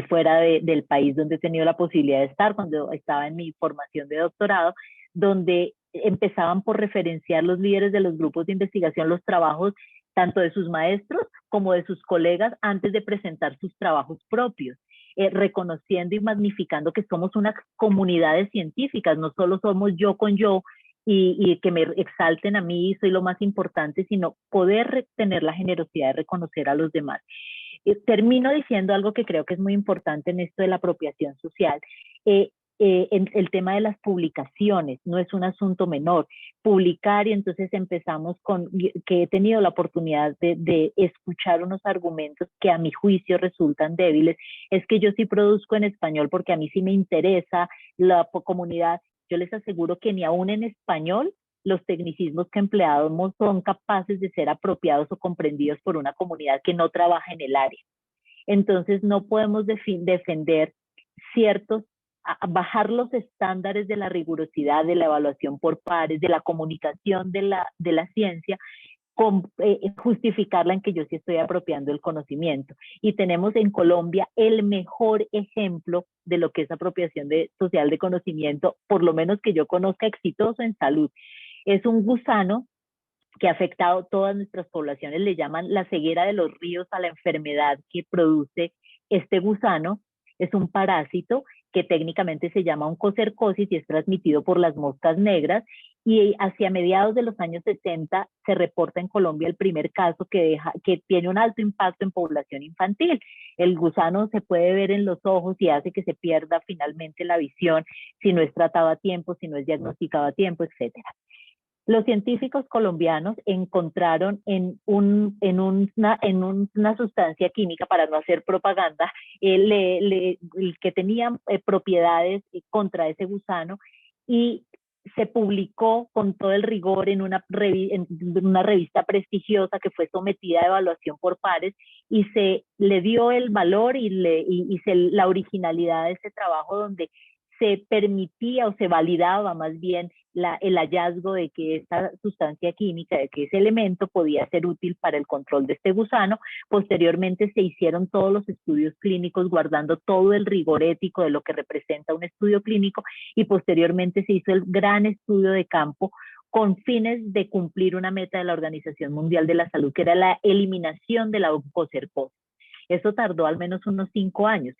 Speaker 7: fuera del país donde he tenido la posibilidad de estar cuando estaba en mi formación de doctorado, donde empezaban por referenciar los líderes de los grupos de investigación los trabajos tanto de sus maestros como de sus colegas antes de presentar sus trabajos propios, reconociendo y magnificando que somos unas comunidades científicas, no solo somos yo con yo, y que me exalten a mí, soy lo más importante, sino poder tener la generosidad de reconocer a los demás. Termino diciendo algo que creo que es muy importante en esto de la apropiación social. El tema de las publicaciones no es un asunto menor. Publicar, y entonces empezamos con que he tenido la oportunidad de escuchar unos argumentos que a mi juicio resultan débiles. Es que yo sí produzco en español porque a mí sí me interesa la comunidad. Yo les aseguro que ni aún en español los tecnicismos que empleamos son capaces de ser apropiados o comprendidos por una comunidad que no trabaja en el área. Entonces no podemos defender bajar los estándares de la rigurosidad, de la evaluación por pares, de la comunicación de la ciencia, justificarla en que yo sí estoy apropiando el conocimiento. Y tenemos en Colombia el mejor ejemplo de lo que es apropiación social de conocimiento, por lo menos que yo conozca, exitoso en salud. Es un gusano que ha afectado todas nuestras poblaciones, le llaman la ceguera de los ríos a la enfermedad que produce este gusano. Es un parásito que técnicamente se llama oncocercosis y es transmitido por las moscas negras, y hacia mediados de los años 60 se reporta en Colombia el primer caso que tiene un alto impacto en población infantil. El gusano se puede ver en los ojos y hace que se pierda finalmente la visión si no es tratado a tiempo, si no es diagnosticado a tiempo, etc. Los científicos colombianos encontraron en una sustancia química, para no hacer propaganda, que tenía propiedades contra ese gusano, y se publicó con todo el rigor en una revista prestigiosa que fue sometida a evaluación por pares, y se le dio el valor y la originalidad de ese trabajo, donde se permitía o se validaba más bien el hallazgo de que esta sustancia química, de que ese elemento podía ser útil para el control de este gusano. Posteriormente se hicieron todos los estudios clínicos guardando todo el rigor ético de lo que representa un estudio clínico, y posteriormente se hizo el gran estudio de campo con fines de cumplir una meta de la Organización Mundial de la Salud, que era la eliminación de la oncocercosis. Eso tardó al menos unos 5 años.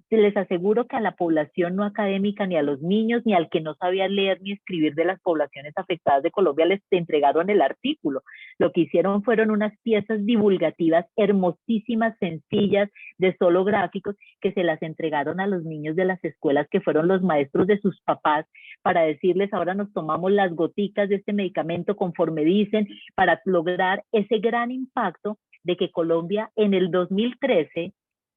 Speaker 7: Les aseguro que a la población no académica, ni a los niños, ni al que no sabía leer ni escribir de las poblaciones afectadas de Colombia, les entregaron el artículo. Lo que hicieron fueron unas piezas divulgativas hermosísimas, sencillas, de solo gráficos, que se las entregaron a los niños de las escuelas, que fueron los maestros de sus papás, para decirles: ahora nos tomamos las goticas de este medicamento conforme dicen, para lograr ese gran impacto de que Colombia en el 2013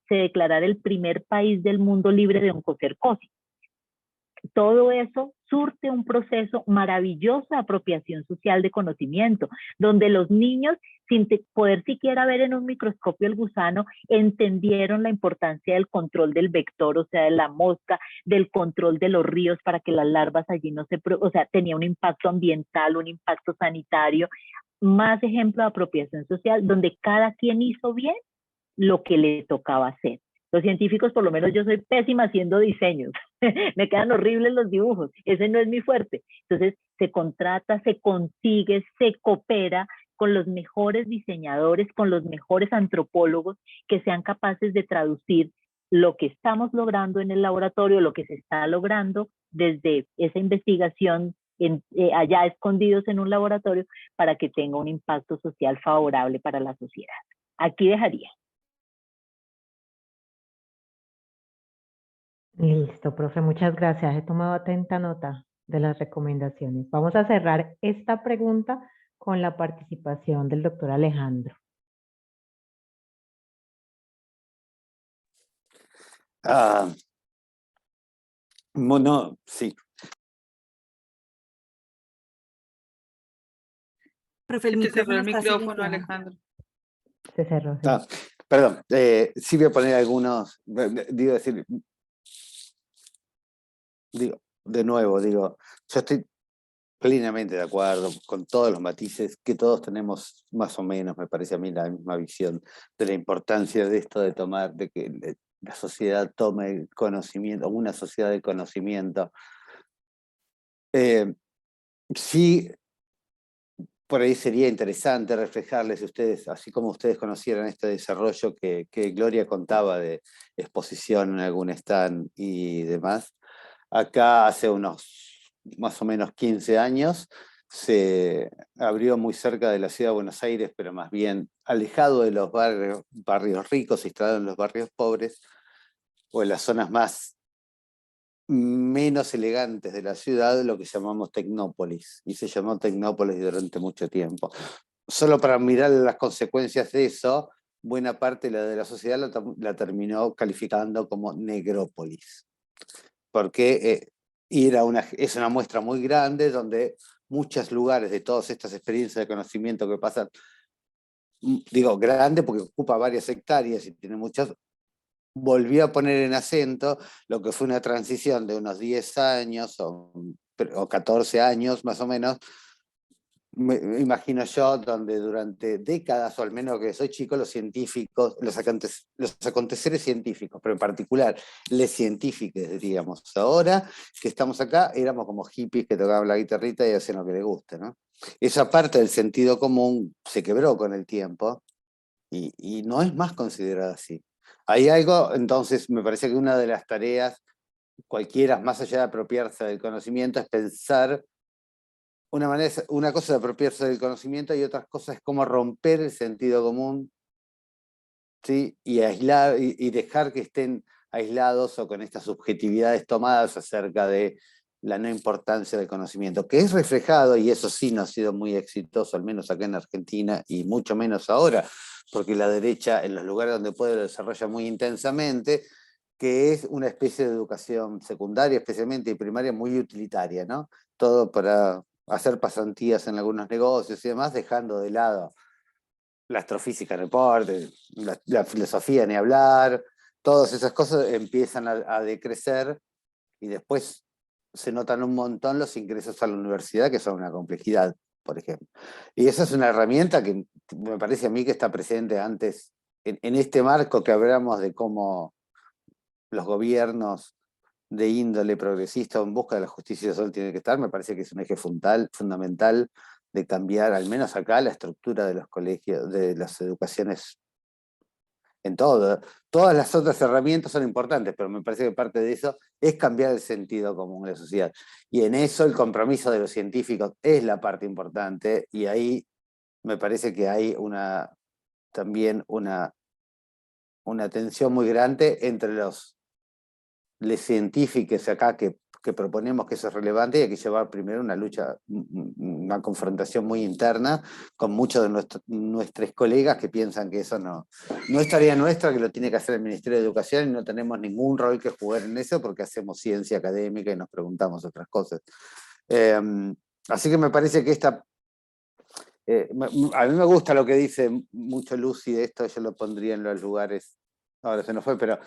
Speaker 7: se declarara el primer país del mundo libre de oncocercosis. Todo eso surte un proceso maravilloso de apropiación social de conocimiento, donde los niños, sin poder siquiera ver en un microscopio el gusano, entendieron la importancia del control del vector, o sea, de la mosca, del control de los ríos para que las larvas allí no se... O sea, tenía un impacto ambiental, un impacto sanitario. más ejemplo de apropiación social, donde cada quien hizo bien lo que le tocaba hacer. Los científicos, por lo menos yo soy pésima haciendo diseños, me quedan horribles los dibujos, ese no es mi fuerte. Entonces se contrata, se consigue, se coopera con los mejores diseñadores, con los mejores antropólogos que sean capaces de traducir lo que estamos logrando en el laboratorio, lo que se está logrando desde esa investigación allá escondidos en un laboratorio, para que tenga un impacto social favorable para la sociedad. Aquí dejaría.
Speaker 3: Listo, profe, muchas gracias. He tomado atenta nota de las recomendaciones. Vamos a cerrar esta pregunta con la participación del doctor Alejandro.
Speaker 4: No, sí.
Speaker 2: Profe, el
Speaker 1: Se cerró
Speaker 2: micrófono
Speaker 1: el
Speaker 2: está
Speaker 1: micrófono,
Speaker 2: silenciado.
Speaker 1: Alejandro.
Speaker 3: Se cerró. Sí.
Speaker 4: Perdón, sí voy a poner algunos, digo, de nuevo, yo estoy plenamente de acuerdo con todos los matices que todos tenemos, más o menos, me parece a mí, la misma visión de la importancia de esto de tomar, de que la sociedad tome conocimiento, una sociedad de conocimiento. Sí, por ahí sería interesante reflejarles a ustedes, así como ustedes conocieran este desarrollo que Gloria contaba de exposición en algún stand y demás. Acá hace unos más o menos 15 años se abrió muy cerca de la ciudad de Buenos Aires, pero más bien alejado de los barrios ricos, instalado en los barrios pobres o en las zonas menos elegantes de la ciudad, lo que llamamos Tecnópolis, y se llamó Tecnópolis durante mucho tiempo. Solo para mirar las consecuencias de eso, buena parte de la sociedad la terminó calificando como Negrópolis, porque es una muestra muy grande donde muchos lugares de todas estas experiencias de conocimiento que pasan, digo grande porque ocupa varias hectáreas y tiene muchas, volvió a poner en acento lo que fue una transición de unos 10 años o 14 años más o menos, me imagino yo, donde durante décadas, o al menos que soy chico, los científicos, los aconteceres científicos, pero en particular les científicos, diríamos, ahora que estamos acá, éramos como hippies que tocaban la guitarrita y hacían lo que les guste, ¿no? Esa parte del sentido común se quebró con el tiempo y no es más considerada así. Hay algo, entonces, me parece que una de las tareas, cualquiera, más allá de apropiarse del conocimiento, es pensar una cosa es apropiarse del conocimiento y otra cosa es cómo romper el sentido común, ¿sí? Y aislar y dejar que estén aislados o con estas subjetividades tomadas acerca de la no importancia del conocimiento, que es reflejado, y eso sí no ha sido muy exitoso, al menos acá en Argentina, y mucho menos ahora, porque la derecha en los lugares donde puede lo desarrolla muy intensamente, que es una especie de educación secundaria, especialmente y primaria, muy utilitaria, ¿no? Todo para hacer pasantías en algunos negocios y demás, dejando de lado la astrofísica en deporte, la filosofía ni hablar, todas esas cosas empiezan a decrecer y después se notan un montón los ingresos a la universidad, que son una complejidad, por ejemplo. Y esa es una herramienta que me parece a mí que está presente antes, en este marco que hablamos de cómo los gobiernos de índole progresista o en busca de la justicia social tiene que estar, me parece que es un eje fundamental de cambiar, al menos acá, la estructura de los colegios, de las educaciones en todo. Todas las otras herramientas son importantes, pero me parece que parte de eso es cambiar el sentido común de la sociedad. Y en eso el compromiso de los científicos es la parte importante, y ahí me parece que hay también una tensión muy grande entre los científicos acá que proponemos que eso es relevante, y hay que llevar primero una lucha, una confrontación muy interna con muchos de nuestros colegas que piensan que eso no es tarea nuestra, que lo tiene que hacer el Ministerio de Educación y no tenemos ningún rol que jugar en eso porque hacemos ciencia académica y nos preguntamos otras cosas. Así que me parece que a mí me gusta lo que dice mucho Lucy de esto, yo lo pondría en los lugares, ahora se nos fue, pero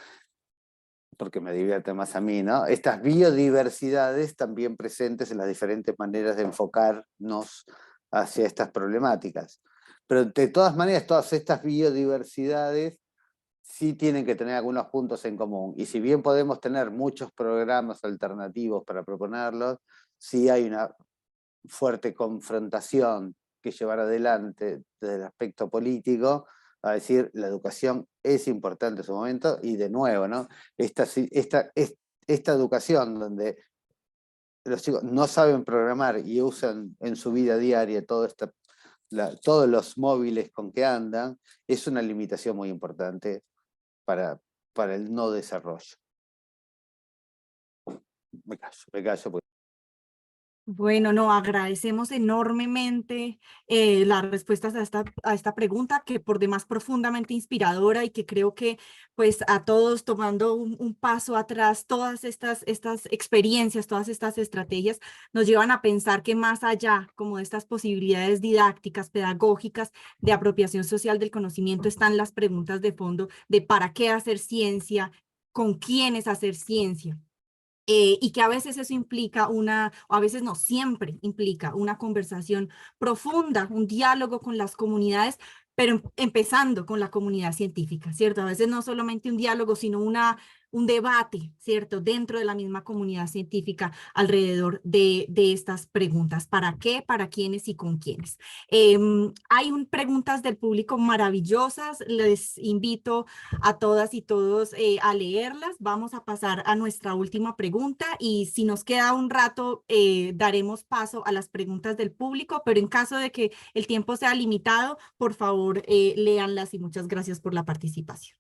Speaker 4: porque me divierte más a mí, ¿no? Estas biodiversidades también presentes en las diferentes maneras de enfocarnos hacia estas problemáticas. Pero de todas maneras, todas estas biodiversidades sí tienen que tener algunos puntos en común. Y si bien podemos tener muchos programas alternativos para proponerlos, sí hay una fuerte confrontación que llevar adelante desde el aspecto político, a decir, la educación es importante en su momento, y de nuevo, ¿no? Esta educación donde los chicos no saben programar y usan en su vida diaria todos los móviles con que andan, es una limitación muy importante para el no desarrollo. Me callo. Porque...
Speaker 2: Bueno, no, agradecemos enormemente las respuestas a esta pregunta, que por demás profundamente inspiradora, y que creo que pues a todos, tomando un paso atrás, todas estas experiencias, todas estas estrategias nos llevan a pensar que más allá como de estas posibilidades didácticas, pedagógicas, de apropiación social del conocimiento, están las preguntas de fondo de para qué hacer ciencia, con quiénes hacer ciencia. Y que a veces eso implica o a veces no, siempre implica una conversación profunda, un diálogo con las comunidades, pero empezando con la comunidad científica, ¿cierto? A veces no solamente un diálogo, sino un debate, ¿cierto? Dentro de la misma comunidad científica alrededor de estas preguntas. ¿Para qué? ¿Para quiénes y con quiénes? Hay preguntas del público maravillosas. Les invito a todas y todos a leerlas. Vamos a pasar a nuestra última pregunta, y si nos queda un rato daremos paso a las preguntas del público, pero en caso de que el tiempo sea limitado, por favor léanlas, y muchas gracias por la participación.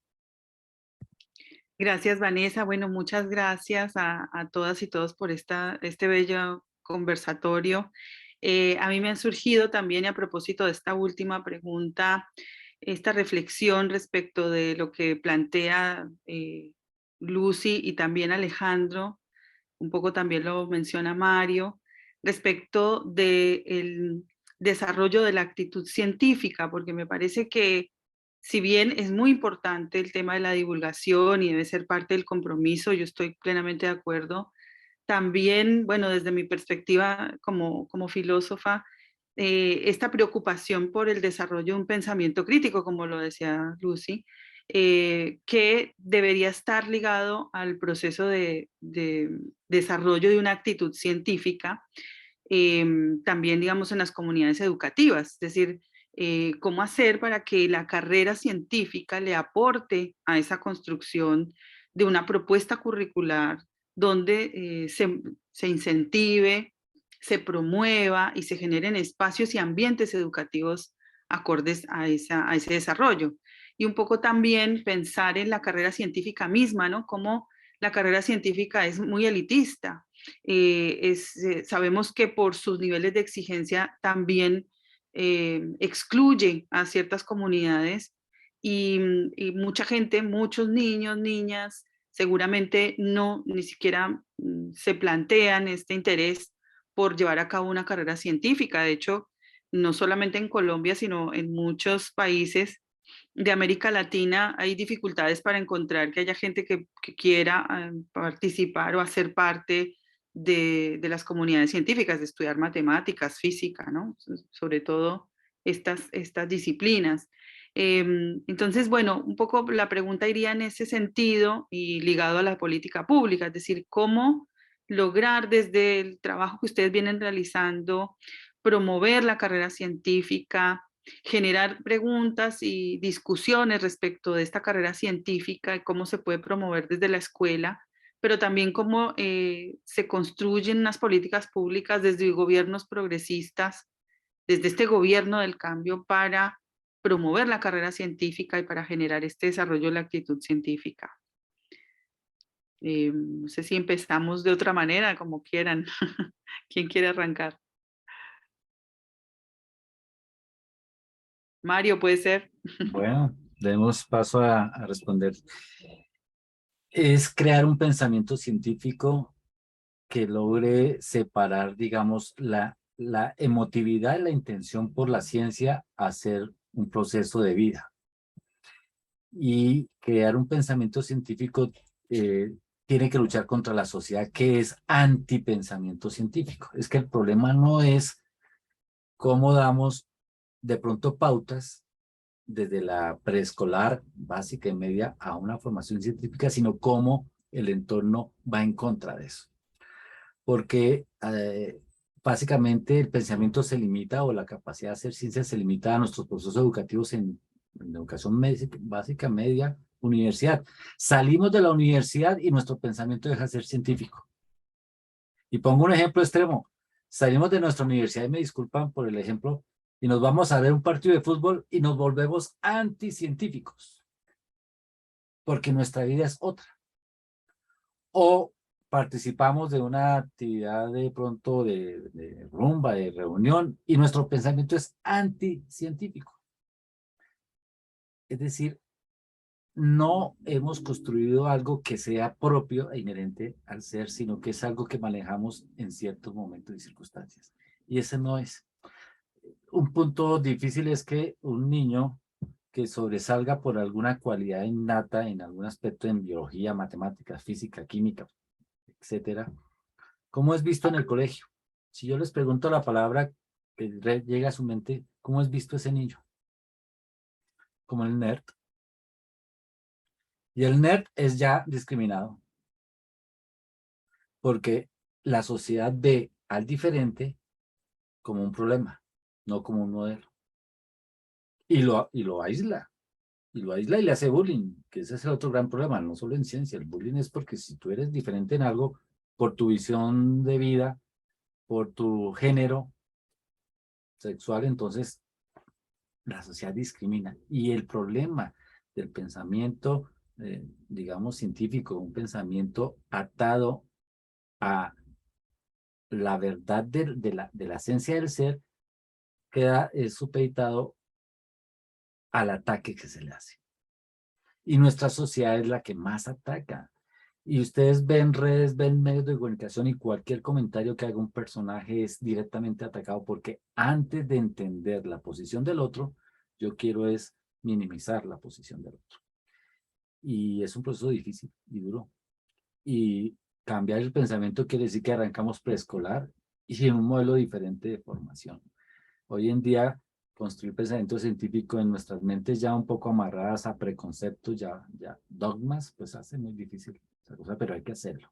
Speaker 1: Gracias, Vanessa. Bueno, muchas gracias a todas y todos por este bello conversatorio. A mí me han surgido también, y a propósito de esta última pregunta, esta reflexión respecto de lo que plantea Lucy y también Alejandro, un poco también lo menciona Mario, respecto del desarrollo de la actitud científica, porque me parece que si bien es muy importante el tema de la divulgación y debe ser parte del compromiso, yo estoy plenamente de acuerdo, también, bueno, desde mi perspectiva como filósofa, esta preocupación por el desarrollo de un pensamiento crítico, como lo decía Lucy, que debería estar ligado al proceso de desarrollo de una actitud científica, también, digamos, en las comunidades educativas, es decir, cómo hacer para que la carrera científica le aporte a esa construcción de una propuesta curricular donde se incentive, se promueva y se generen espacios y ambientes educativos acordes a ese desarrollo. Y un poco también pensar en la carrera científica misma, ¿no? Como la carrera científica es muy elitista. Sabemos que por sus niveles de exigencia también excluye a ciertas comunidades, y mucha gente, muchos niños, niñas, seguramente ni siquiera se plantean este interés por llevar a cabo una carrera científica. De hecho, no solamente en Colombia, sino en muchos países de América Latina hay dificultades para encontrar que haya gente que quiera participar o hacer parte de las comunidades científicas, de estudiar matemáticas, física, ¿no? Sobre todo estas disciplinas. Entonces, bueno, un poco la pregunta iría en ese sentido y ligado a la política pública, es decir, cómo lograr desde el trabajo que ustedes vienen realizando, promover la carrera científica, generar preguntas y discusiones respecto de esta carrera científica y cómo se puede promover desde la escuela, pero también cómo se construyen unas políticas públicas desde gobiernos progresistas, desde este gobierno del cambio, para promover la carrera científica y para generar este desarrollo de la actitud científica. No sé si empezamos de otra manera, como quieran. ¿Quién quiere arrancar? Mario, ¿puede ser?
Speaker 8: Bueno, demos paso a responder. Es crear un pensamiento científico que logre separar, digamos, la emotividad y la intención por la ciencia a ser un proceso de vida. Y crear un pensamiento científico tiene que luchar contra la sociedad que es antipensamiento científico. Es que el problema no es cómo damos de pronto pautas desde la preescolar, básica y media, a una formación científica, sino cómo el entorno va en contra de eso. Porque básicamente el pensamiento se limita, o la capacidad de hacer ciencia se limita a nuestros procesos educativos en educación básica, media, universidad. Salimos de la universidad y nuestro pensamiento deja de ser científico. Y pongo un ejemplo extremo. Salimos de nuestra universidad, y me disculpan por el ejemplo, y nos vamos a ver un partido de fútbol y nos volvemos anticientíficos, porque nuestra vida es otra. O participamos de una actividad de pronto de rumba, de reunión, y nuestro pensamiento es anticientífico. Es decir, no hemos construido algo que sea propio e inherente al ser, sino que es algo que manejamos en ciertos momentos y circunstancias. Y ese no es. Un punto difícil es que un niño que sobresalga por alguna cualidad innata en algún aspecto en biología, matemáticas, física, química, etcétera, ¿cómo es visto en el colegio? Si yo les pregunto la palabra que llega a su mente, ¿cómo es visto ese niño? Como el nerd. Y el nerd es ya discriminado, porque la sociedad ve al diferente como un problema, no como un modelo. Y lo aísla. Y lo aísla y le hace bullying, que ese es el otro gran problema, no solo en ciencia. El bullying es porque si tú eres diferente en algo, por tu visión de vida, por tu género sexual, entonces la sociedad discrimina. Y el problema del pensamiento, digamos, científico, un pensamiento atado a la verdad de la esencia del ser, queda supeditado al ataque que se le hace. Y nuestra sociedad es la que más ataca. Y ustedes ven redes, ven medios de comunicación, y cualquier comentario que haga un personaje es directamente atacado, porque antes de entender la posición del otro, yo quiero es minimizar la posición del otro. Y es un proceso difícil y duro. Y cambiar el pensamiento quiere decir que arrancamos preescolar y en un modelo diferente de formación. Hoy en día, construir pensamiento científico en nuestras mentes ya un poco amarradas a preconceptos, ya dogmas, pues hace muy difícil esa cosa, pero hay que hacerlo.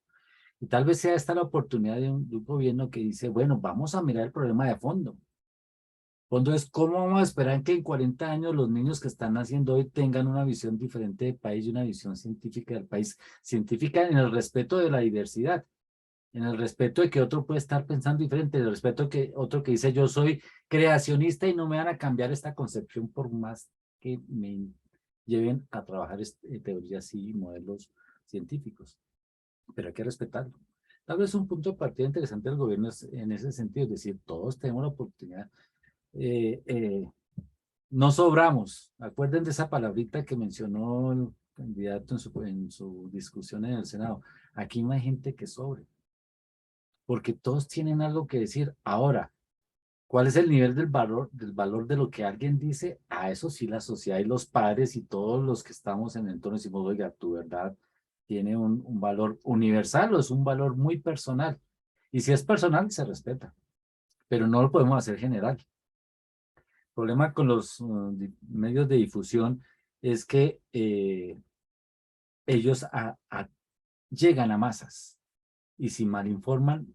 Speaker 8: Y tal vez sea esta la oportunidad de un gobierno que dice, bueno, vamos a mirar el problema de fondo. Fondo es cómo vamos a esperar que en 40 años los niños que están naciendo hoy tengan una visión diferente del país y una visión científica del país, científica en el respeto de la diversidad, en el respeto de que otro puede estar pensando diferente, en el respeto que otro que dice yo soy creacionista y no me van a cambiar esta concepción por más que me lleven a trabajar teorías y modelos científicos. Pero hay que respetarlo. Tal vez un punto de partida interesante del gobierno es en ese sentido, es decir, todos tenemos la oportunidad. No sobramos. Acuerden de esa palabrita que mencionó el candidato en su discusión en el Senado. Aquí no hay gente que sobre, porque todos tienen algo que decir. Ahora, ¿cuál es el nivel del valor de lo que alguien dice? A eso sí la sociedad y los padres y todos los que estamos en el entorno decimos, oiga, tu verdad tiene un valor universal o es un valor muy personal. Y si es personal, se respeta, pero no lo podemos hacer general. El problema con los medios de difusión es que ellos llegan a masas y si malinforman,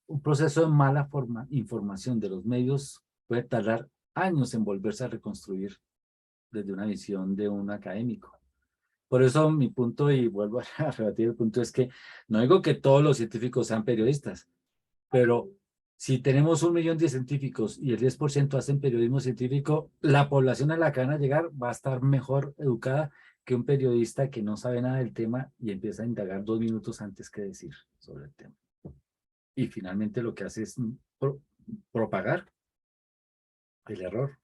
Speaker 8: un proceso de mala información de los medios puede tardar años en volverse a reconstruir desde una visión de un académico. Por eso mi punto, y vuelvo a rebatir el punto, es que no digo que todos los científicos sean periodistas, pero si tenemos 1 millón de científicos y el 10% hacen periodismo científico, la población a la que van a llegar va a estar mejor educada que un periodista que no sabe nada del tema y empieza a indagar 2 minutos antes que decir sobre el tema. Y finalmente lo que hace es propagar el error.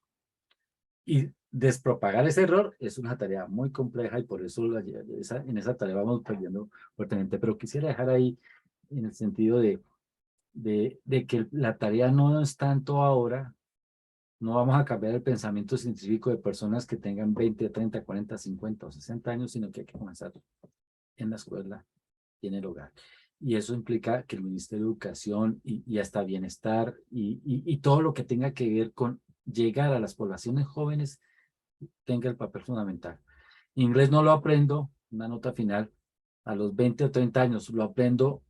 Speaker 8: Y despropagar ese error es una tarea muy compleja y por eso en esa tarea vamos perdiendo fuertemente. Pero quisiera dejar ahí en el sentido de que la tarea no es tanto ahora, no vamos a cambiar el pensamiento científico de personas que tengan 20, 30, 40, 50 o 60 años, sino que hay que comenzar en la escuela y en el hogar. y eso implica que el Ministerio de Educación y hasta Bienestar y todo lo que tenga que ver con llegar a las poblaciones jóvenes tenga el papel fundamental. Inglés no lo aprendo, una nota final, a los 20 o 30 años, lo aprendo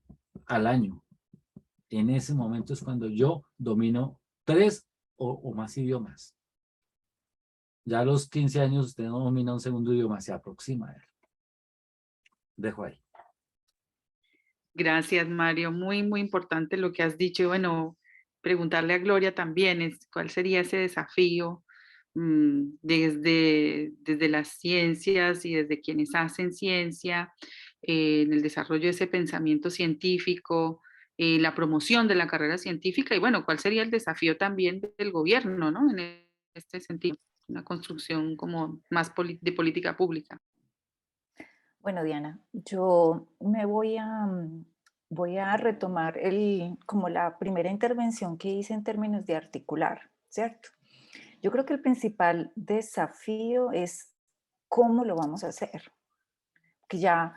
Speaker 8: al año. En ese momento es cuando yo domino 3 o más idiomas. Ya a los 15 años usted no domina un segundo idioma, se aproxima a él. Dejo ahí.
Speaker 1: Gracias, Mario. Muy, muy importante lo que has dicho. Y bueno, preguntarle a Gloria también cuál sería ese desafío desde las ciencias y desde quienes hacen ciencia, en el desarrollo de ese pensamiento científico, la promoción de la carrera científica y bueno, cuál sería el desafío también del gobierno, ¿no? En este sentido, una construcción como más de política pública.
Speaker 5: Bueno, Diana, yo me voy a retomar como la primera intervención que hice en términos de articular, ¿cierto? Yo creo que el principal desafío es cómo lo vamos a hacer. Que ya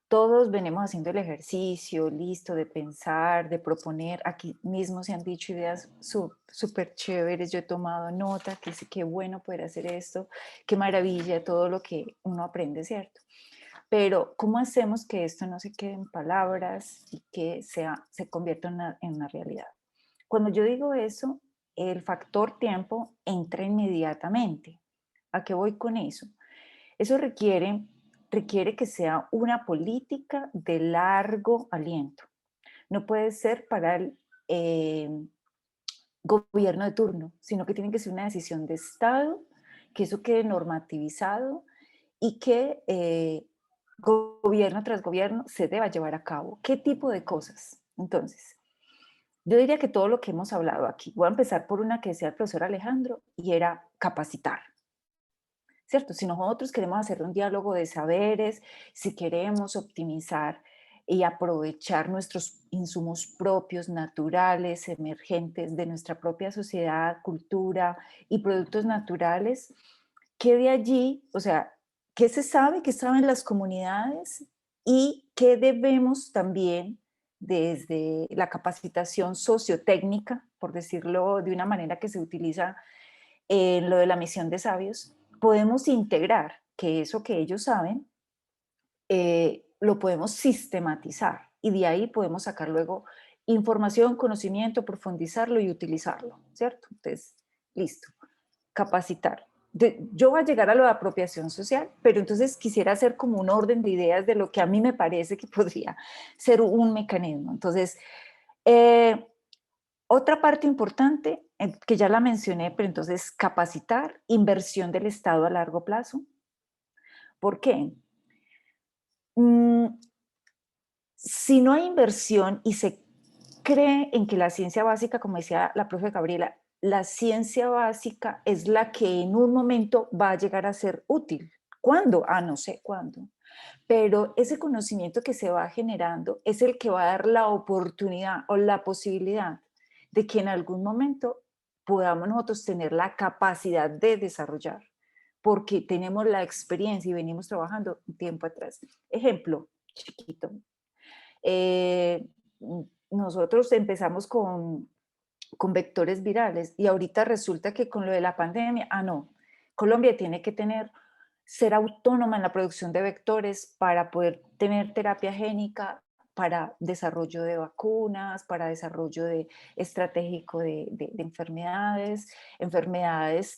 Speaker 5: todos venimos haciendo el ejercicio, listo, de pensar, de proponer. Aquí mismo se han dicho ideas súper chéveres. Yo he tomado nota, que sí, qué bueno poder hacer esto, qué maravilla todo lo que uno aprende, ¿cierto? Pero, ¿cómo hacemos que esto no se quede en palabras y que se convierta en una realidad? Cuando yo digo eso, el factor tiempo entra inmediatamente. ¿A qué voy con eso? Eso requiere que sea una política de largo aliento. No puede ser para el gobierno de turno, sino que tiene que ser una decisión de Estado, que eso quede normativizado y que gobierno tras gobierno se deba llevar a cabo. ¿Qué tipo de cosas? Entonces, yo diría que todo lo que hemos hablado aquí, voy a empezar por una que decía el profesor Alejandro, y era capacitar, ¿cierto? Si nosotros queremos hacer un diálogo de saberes, si queremos optimizar y aprovechar nuestros insumos propios, naturales, emergentes de nuestra propia sociedad, cultura y productos naturales, ¿qué de allí, o sea, qué se sabe, qué saben las comunidades y qué debemos también desde la capacitación sociotécnica, por decirlo de una manera que se utiliza en lo de la misión de sabios, podemos integrar que eso que ellos saben lo podemos sistematizar y de ahí podemos sacar luego información, conocimiento, profundizarlo y utilizarlo, ¿cierto? Entonces, listo, capacitar. Yo voy a llegar a lo de apropiación social, pero entonces quisiera hacer como un orden de ideas de lo que a mí me parece que podría ser un mecanismo. Entonces, otra parte importante, que ya la mencioné, pero entonces capacitar, inversión del Estado a largo plazo. ¿Por qué? Si no hay inversión y se cree en que la ciencia básica, como decía la profe Gabriela, la ciencia básica es la que en un momento va a llegar a ser útil. ¿Cuándo? No sé cuándo. Pero ese conocimiento que se va generando es el que va a dar la oportunidad o la posibilidad de que en algún momento podamos nosotros tener la capacidad de desarrollar, porque tenemos la experiencia y venimos trabajando un tiempo atrás. Ejemplo chiquito. Nosotros empezamos con vectores virales y ahorita resulta que con lo de la pandemia, no, Colombia tiene que ser autónoma en la producción de vectores para poder tener terapia génica, para desarrollo de vacunas, para desarrollo estratégico de enfermedades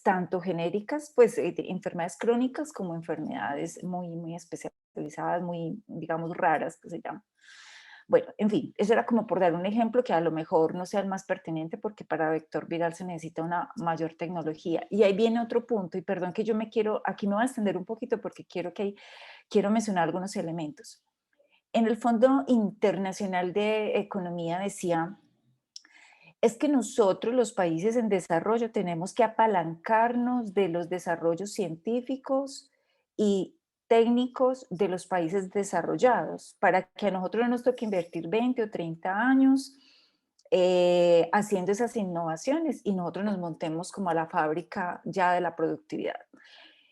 Speaker 5: tanto genéricas, pues enfermedades crónicas como enfermedades muy, muy especializadas, muy, digamos, raras que se llaman. Bueno, en fin, eso era como por dar un ejemplo que a lo mejor no sea el más pertinente porque para vector viral se necesita una mayor tecnología. Y ahí viene otro punto, y perdón que aquí me voy a extender un poquito porque quiero mencionar algunos elementos. En el Fondo Internacional de Economía decía, es que nosotros los países en desarrollo tenemos que apalancarnos de los desarrollos científicos y técnicos de los países desarrollados para que a nosotros no nos toque invertir 20 o 30 años haciendo esas innovaciones y nosotros nos montemos como a la fábrica ya de la productividad.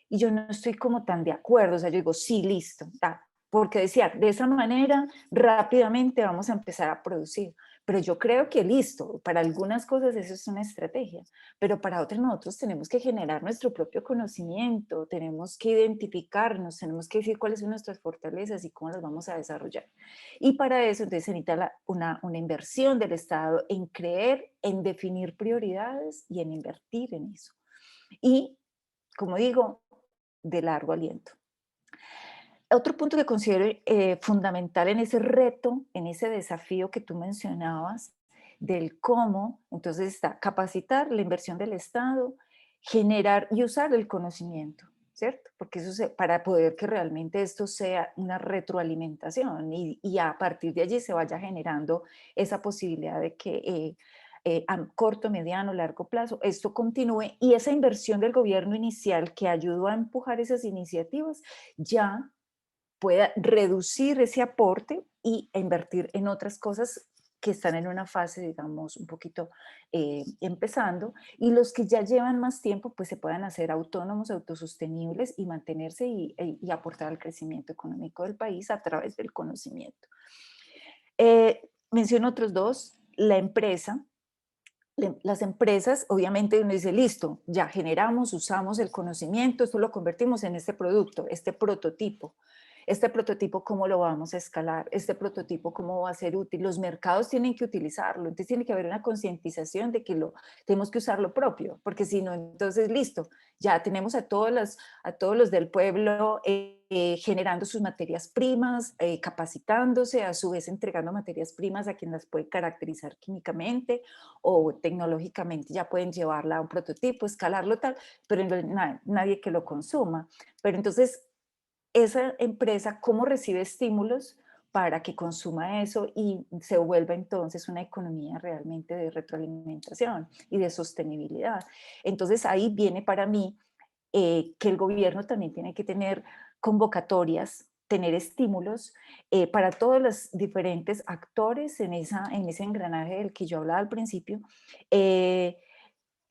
Speaker 5: Y yo no estoy como tan de acuerdo, o sea, yo digo, sí, listo, porque decía, de esa manera rápidamente vamos a empezar a producir. Pero yo creo que listo, para algunas cosas eso es una estrategia, pero para otras nosotros tenemos que generar nuestro propio conocimiento, tenemos que identificarnos, tenemos que decir cuáles son nuestras fortalezas y cómo las vamos a desarrollar. Y para eso entonces se necesita una inversión del Estado en creer, en definir prioridades y en invertir en eso. Y, como digo, de largo aliento. Otro punto que considero fundamental en ese reto, en ese desafío que tú mencionabas, del cómo, entonces está capacitar, la inversión del Estado, generar y usar el conocimiento, ¿cierto? Porque eso para poder que realmente esto sea una retroalimentación y a partir de allí se vaya generando esa posibilidad de que a corto, mediano, largo plazo, esto continúe y esa inversión del gobierno inicial que ayudó a empujar esas iniciativas ya pueda reducir ese aporte y invertir en otras cosas que están en una fase, digamos, un poquito empezando, y los que ya llevan más tiempo, pues se puedan hacer autónomos, autosostenibles y mantenerse y aportar al crecimiento económico del país a través del conocimiento. Menciono otros dos, la empresa. Las empresas, obviamente uno dice, listo, ya generamos, usamos el conocimiento, esto lo convertimos en este producto, este prototipo. Este prototipo, ¿cómo lo vamos a escalar? Este prototipo, ¿cómo va a ser útil? Los mercados tienen que utilizarlo, entonces tiene que haber una concientización de que tenemos que usar lo propio, porque si no, entonces listo, ya tenemos a todos los del pueblo generando sus materias primas, capacitándose, a su vez entregando materias primas a quien las puede caracterizar químicamente o tecnológicamente, ya pueden llevarla a un prototipo, escalarlo tal, pero nadie que lo consuma. Pero entonces, esa empresa, ¿cómo recibe estímulos para que consuma eso y se vuelva entonces una economía realmente de retroalimentación y de sostenibilidad? Entonces ahí viene para mí que el gobierno también tiene que tener convocatorias, tener estímulos para todos los diferentes actores en ese engranaje del que yo hablaba al principio,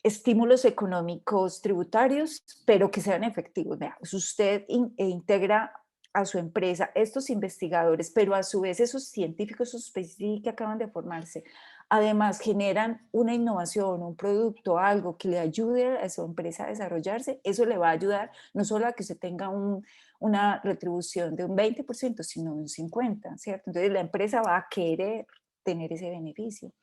Speaker 5: estímulos económicos tributarios, pero que sean efectivos. Vea, si usted integra a su empresa estos investigadores, pero a su vez esos científicos, esos PhD que acaban de formarse, además generan una innovación, un producto, algo que le ayude a su empresa a desarrollarse, eso le va a ayudar no solo a que se tenga una retribución de un 20%, sino de un 50%, ¿cierto? Entonces la empresa va a querer tener ese beneficio.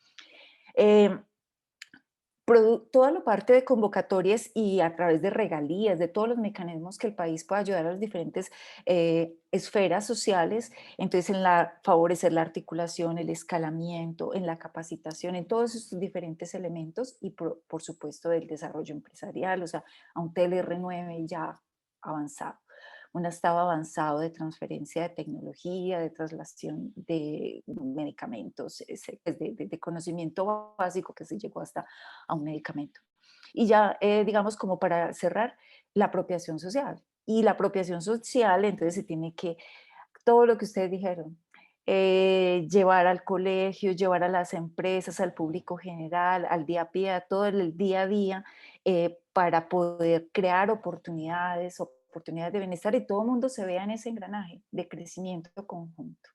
Speaker 5: Toda la parte de convocatorias y a través de regalías, de todos los mecanismos que el país pueda ayudar a las diferentes esferas sociales, entonces favorecer la articulación, el escalamiento, en la capacitación, en todos estos diferentes elementos y por supuesto del desarrollo empresarial, o sea, a un TLR9 ya avanzado. Un estado avanzado de transferencia de tecnología, de traslación de medicamentos, de conocimiento básico que se llegó hasta a un medicamento. Y ya, digamos, como para cerrar, la apropiación social. Y la apropiación social, entonces se tiene que, todo lo que ustedes dijeron, llevar al colegio, llevar a las empresas, al público general, al día a día, todo el día a día, para poder crear oportunidades de bienestar y todo el mundo se vea en ese engranaje de crecimiento conjunto.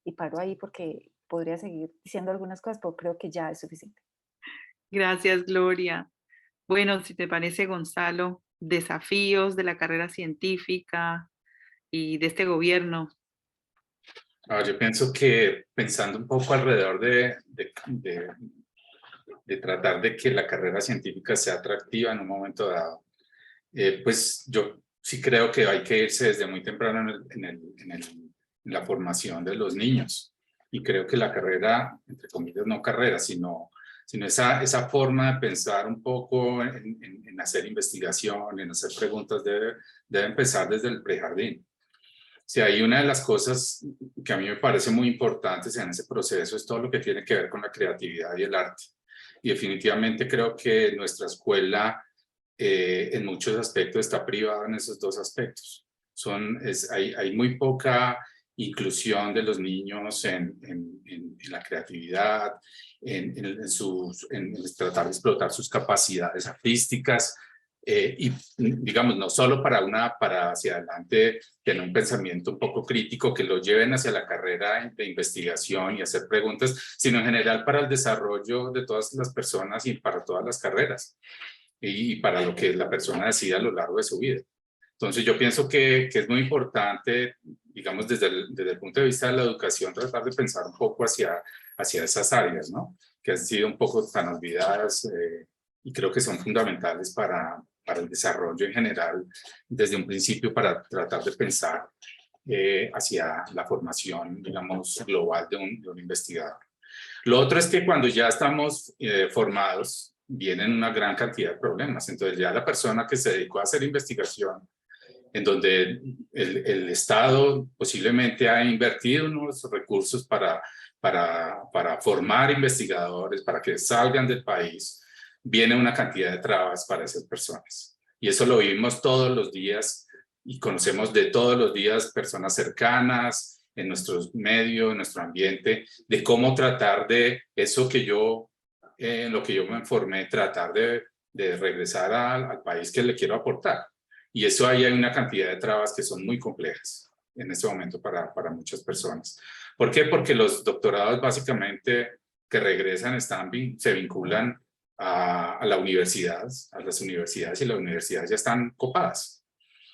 Speaker 5: Y paro ahí porque podría seguir diciendo algunas cosas, pero creo que ya es suficiente.
Speaker 1: Gracias, Gloria. Bueno, si te parece, Gonzalo, desafíos de la carrera científica y de este gobierno.
Speaker 6: Yo pienso que pensando un poco alrededor de tratar de que la carrera científica sea atractiva en un momento dado, pues yo sí creo que hay que irse desde muy temprano en la formación de los niños. Y creo que la carrera, entre comillas, no carrera, sino esa forma de pensar un poco en hacer investigación, en hacer preguntas, debe empezar desde el prejardín. Sí, hay una de las cosas que a mí me parece muy importantes en ese proceso es todo lo que tiene que ver con la creatividad y el arte. Y definitivamente creo que nuestra escuela en muchos aspectos está privada en esos dos aspectos. Hay muy poca inclusión de los niños en la creatividad, en tratar de explotar sus capacidades artísticas, y digamos, no solo para hacia adelante tener un pensamiento un poco crítico que lo lleven hacia la carrera de investigación y hacer preguntas, sino en general para el desarrollo de todas las personas y para todas las carreras y para lo que la persona decida a lo largo de su vida. Entonces yo pienso que es muy importante, digamos, desde el punto de vista de la educación, tratar de pensar un poco hacia esas áreas, ¿no? Que han sido un poco tan olvidadas y creo que son fundamentales para el desarrollo en general, desde un principio para tratar de pensar hacia la formación, digamos, global de un investigador. Lo otro es que cuando ya estamos formados, vienen una gran cantidad de problemas. Entonces ya la persona que se dedicó a hacer investigación, en donde el Estado posiblemente ha invertido unos recursos para formar investigadores, para que salgan del país, viene una cantidad de trabas para esas personas. Y eso lo vivimos todos los días y conocemos de todos los días personas cercanas en nuestros medios, en nuestro ambiente, de cómo tratar de eso que yo, en lo que yo me formé, tratar de regresar al país que le quiero aportar. Y eso ahí hay una cantidad de trabas que son muy complejas en este momento para muchas personas. ¿Por qué? Porque los doctorados básicamente que regresan se vinculan a la universidad, a las universidades, y las universidades ya están copadas.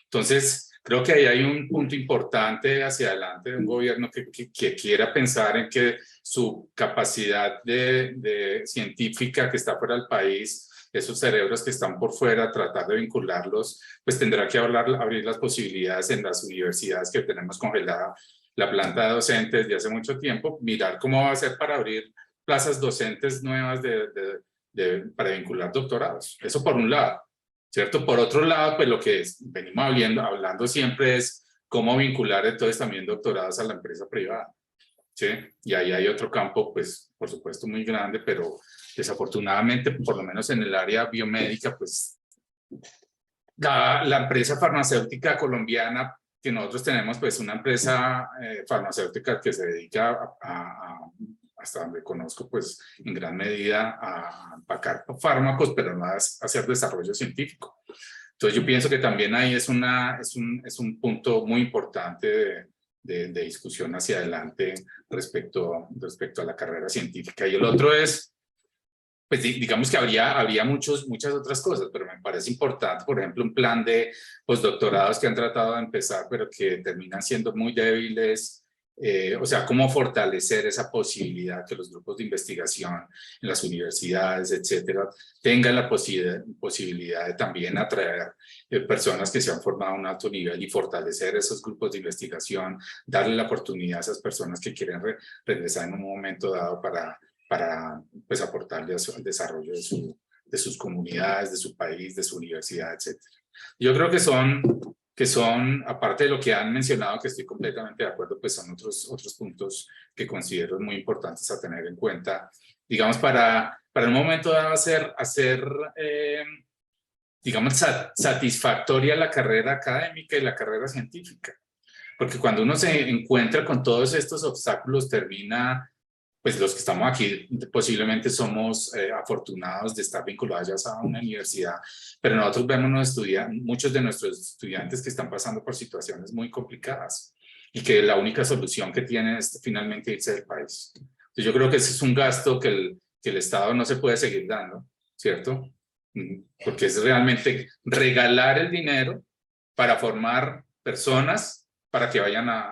Speaker 6: Entonces, creo que ahí hay un punto importante hacia adelante de un gobierno que quiera pensar en que su capacidad de científica que está fuera del país, esos cerebros que están por fuera, tratar de vincularlos, pues tendrá que abrir las posibilidades en las universidades que tenemos congelada la planta de docentes desde hace mucho tiempo, mirar cómo va a ser para abrir plazas docentes nuevas para vincular doctorados. Eso por un lado, ¿cierto? Por otro lado, pues lo que venimos hablando siempre es cómo vincular entonces también doctorados a la empresa privada, ¿sí? Y ahí hay otro campo, pues, por supuesto, muy grande, pero desafortunadamente, por lo menos en el área biomédica, pues, la empresa farmacéutica colombiana que nosotros tenemos, pues, una empresa farmacéutica que se dedica hasta donde conozco, pues, en gran medida a empacar fármacos, pero no a hacer desarrollo científico. Entonces, yo pienso que también ahí es un punto muy importante de discusión hacia adelante respecto a la carrera científica. Y el otro es, pues digamos que habría muchas otras cosas, pero me parece importante, por ejemplo, un plan de postdoctorados que han tratado de empezar, pero que terminan siendo muy débiles. O sea, cómo fortalecer esa posibilidad que los grupos de investigación en las universidades, etcétera, tengan la posibilidad de también atraer personas que se han formado a un alto nivel y fortalecer esos grupos de investigación, darle la oportunidad a esas personas que quieren regresar en un momento dado para pues, aportarle al desarrollo de sus comunidades, de su país, de su universidad, etcétera. Yo creo que son, aparte de lo que han mencionado, que estoy completamente de acuerdo, pues son otros puntos que considero muy importantes a tener en cuenta, digamos, para el momento de hacer digamos, satisfactoria la carrera académica y la carrera científica. Porque cuando uno se encuentra con todos estos obstáculos, termina, pues los que estamos aquí posiblemente somos afortunados de estar vinculados ya a una universidad, pero nosotros vemos muchos de nuestros estudiantes que están pasando por situaciones muy complicadas y que la única solución que tienen es finalmente irse del país. Entonces yo creo que ese es un gasto que el Estado no se puede seguir dando, ¿cierto? Porque es realmente regalar el dinero para formar personas para que vayan a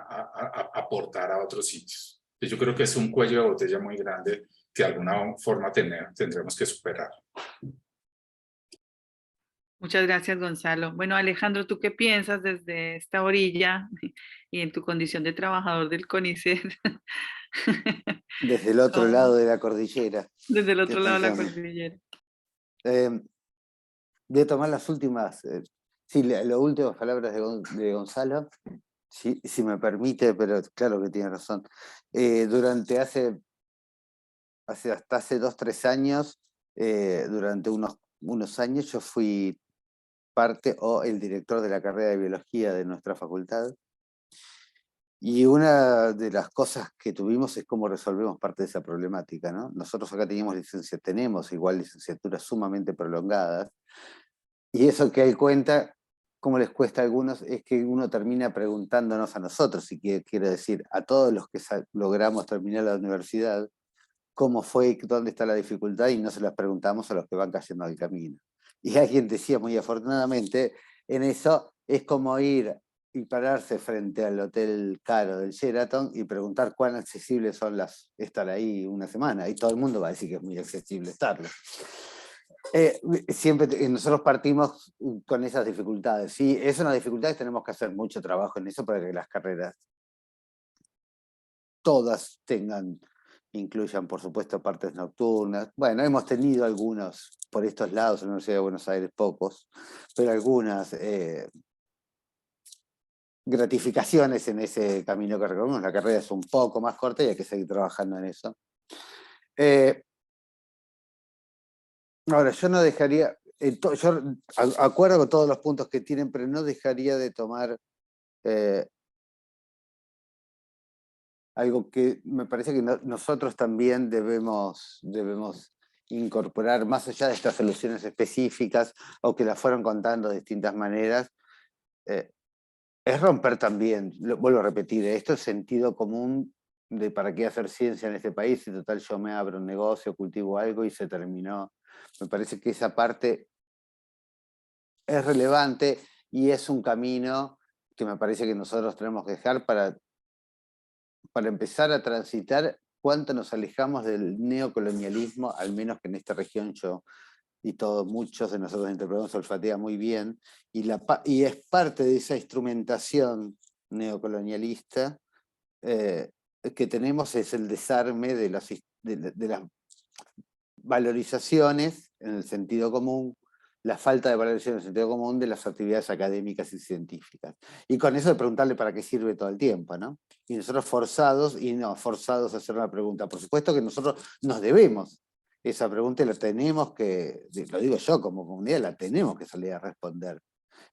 Speaker 6: aportar a otros sitios. Yo creo que es un cuello de botella muy grande que de alguna forma tendremos que superar.
Speaker 1: Muchas gracias, Gonzalo. Bueno, Alejandro, ¿tú qué piensas desde esta orilla y en tu condición de trabajador del CONICET?
Speaker 4: Desde el otro lado de la cordillera.
Speaker 1: Desde el otro lado de la cordillera.
Speaker 4: Voy a tomar las últimas, las últimas palabras de Gonzalo. Si me permite, pero claro que tiene razón. Durante hasta hace 2 o 3 años, durante unos años, yo fui parte o el director de la carrera de biología de nuestra facultad. Y una de las cosas que tuvimos es cómo resolvemos parte de esa problemática, ¿no? Nosotros acá tenemos igual licenciaturas sumamente prolongadas, Y eso que él cuenta, como les cuesta a algunos, es que uno termina preguntándonos a nosotros, y quiero decir, a todos los que logramos terminar la universidad, cómo fue, dónde está la dificultad, y no se las preguntamos a los que van cayendo al camino. Y alguien decía muy afortunadamente, en eso es como ir y pararse frente al hotel caro del Sheraton y preguntar cuán accesibles son estar ahí una semana, y todo el mundo va a decir que es muy accesible estarlo. Siempre nosotros partimos con esas dificultades. Sí, es una dificultad y tenemos que hacer mucho trabajo en eso para que las carreras todas incluyan, por supuesto, partes nocturnas. Bueno, hemos tenido algunos por estos lados, en la Universidad de Buenos Aires, pocos, pero algunas gratificaciones en ese camino que recorremos. La carrera es un poco más corta y hay que seguir trabajando en eso. Ahora, yo no dejaría, yo acuerdo con todos los puntos que tienen, pero no dejaría de tomar algo que me parece que nosotros también debemos incorporar, más allá de estas soluciones específicas, o que las fueron contando de distintas maneras, es romper también, vuelvo a repetir, esto es sentido común de para qué hacer ciencia en este país, si total yo me abro un negocio, cultivo algo y se terminó. Me parece que esa parte es relevante y es un camino que me parece que nosotros tenemos que dejar para empezar a transitar cuánto nos alejamos del neocolonialismo, al menos que en esta región yo y muchos de nosotros interpretamos olfatea muy bien, y es parte de esa instrumentación neocolonialista que tenemos, es el desarme de las valorizaciones en el sentido común, la falta de valorización en el sentido común de las actividades académicas y científicas. Y con eso de preguntarle para qué sirve todo el tiempo, ¿no? Y nosotros forzados a hacer una pregunta. Por supuesto que nosotros nos debemos esa pregunta y la tenemos que, lo digo yo como comunidad, la tenemos que salir a responder.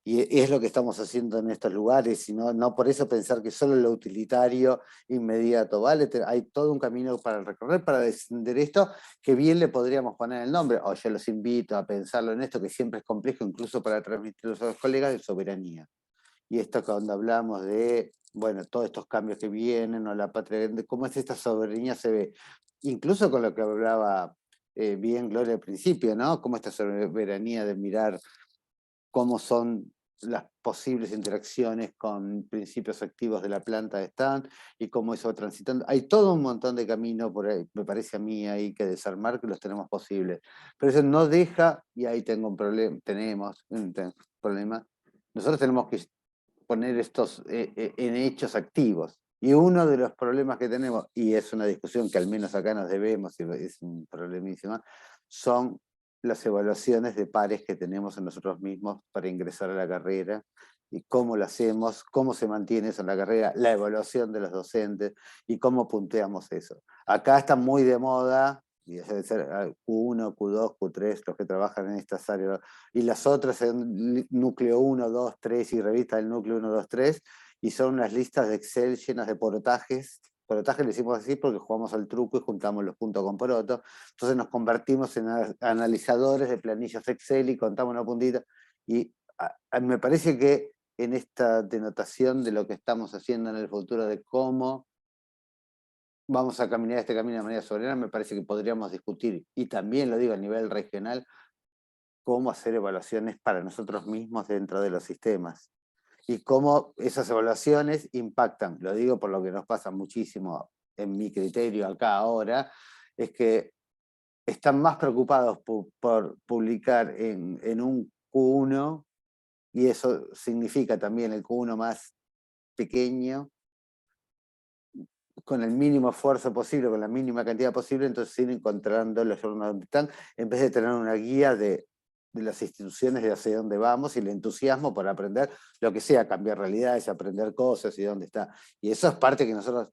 Speaker 4: Y es lo que estamos haciendo en estos lugares, y no por eso pensar que solo lo utilitario inmediato vale. Hay todo un camino para recorrer, para descender esto, que bien le podríamos poner el nombre, o yo los invito a pensarlo en esto, que siempre es complejo, incluso para transmitirlo a los colegas, de soberanía. Y esto cuando hablamos de, bueno, todos estos cambios que vienen, o la patria, cómo es esta soberanía se ve, incluso con lo que hablaba bien Gloria al principio, ¿no? Cómo esta soberanía de mirar cómo son las posibles interacciones con principios activos de la planta están, y cómo eso va transitando. Hay todo un montón de caminos por ahí, me parece a mí, ahí que desarmar, que los tenemos posibles. Pero eso no deja, y ahí tengo un problema, tenemos un problema, nosotros tenemos que poner estos en hechos activos. Y uno de los problemas que tenemos, y es una discusión que al menos acá nos debemos, y es un problemísimo, son las evaluaciones de pares que tenemos en nosotros mismos para ingresar a la carrera, y cómo lo hacemos, cómo se mantiene eso en la carrera, la evaluación de los docentes, y cómo punteamos eso. Acá está muy de moda, y debe ser Q1, Q2, Q3, los que trabajan en estas áreas, y las otras en núcleo 1, 2, 3, y revista del núcleo 1, 2, 3, y son unas listas de Excel llenas de porotajes. Porotaje le decimos así porque jugamos al truco y juntamos los puntos con poroto. Entonces nos convertimos en analizadores de planillas Excel y contamos una puntita. Y me parece que en esta denotación de lo que estamos haciendo en el futuro, de cómo vamos a caminar este camino de manera soberana, me parece que podríamos discutir, y también lo digo a nivel regional, cómo hacer evaluaciones para nosotros mismos dentro de los sistemas. Y cómo esas evaluaciones impactan, lo digo por lo que nos pasa muchísimo en mi criterio acá ahora, es que están más preocupados por publicar en un Q1, y eso significa también el Q1 más pequeño, con el mínimo esfuerzo posible, con la mínima cantidad posible, entonces ir encontrando los jornadas donde están, en vez de tener una guía de las instituciones de hacia dónde vamos, y el entusiasmo por aprender lo que sea, cambiar realidades, aprender cosas y dónde está. Y eso es parte que nosotros,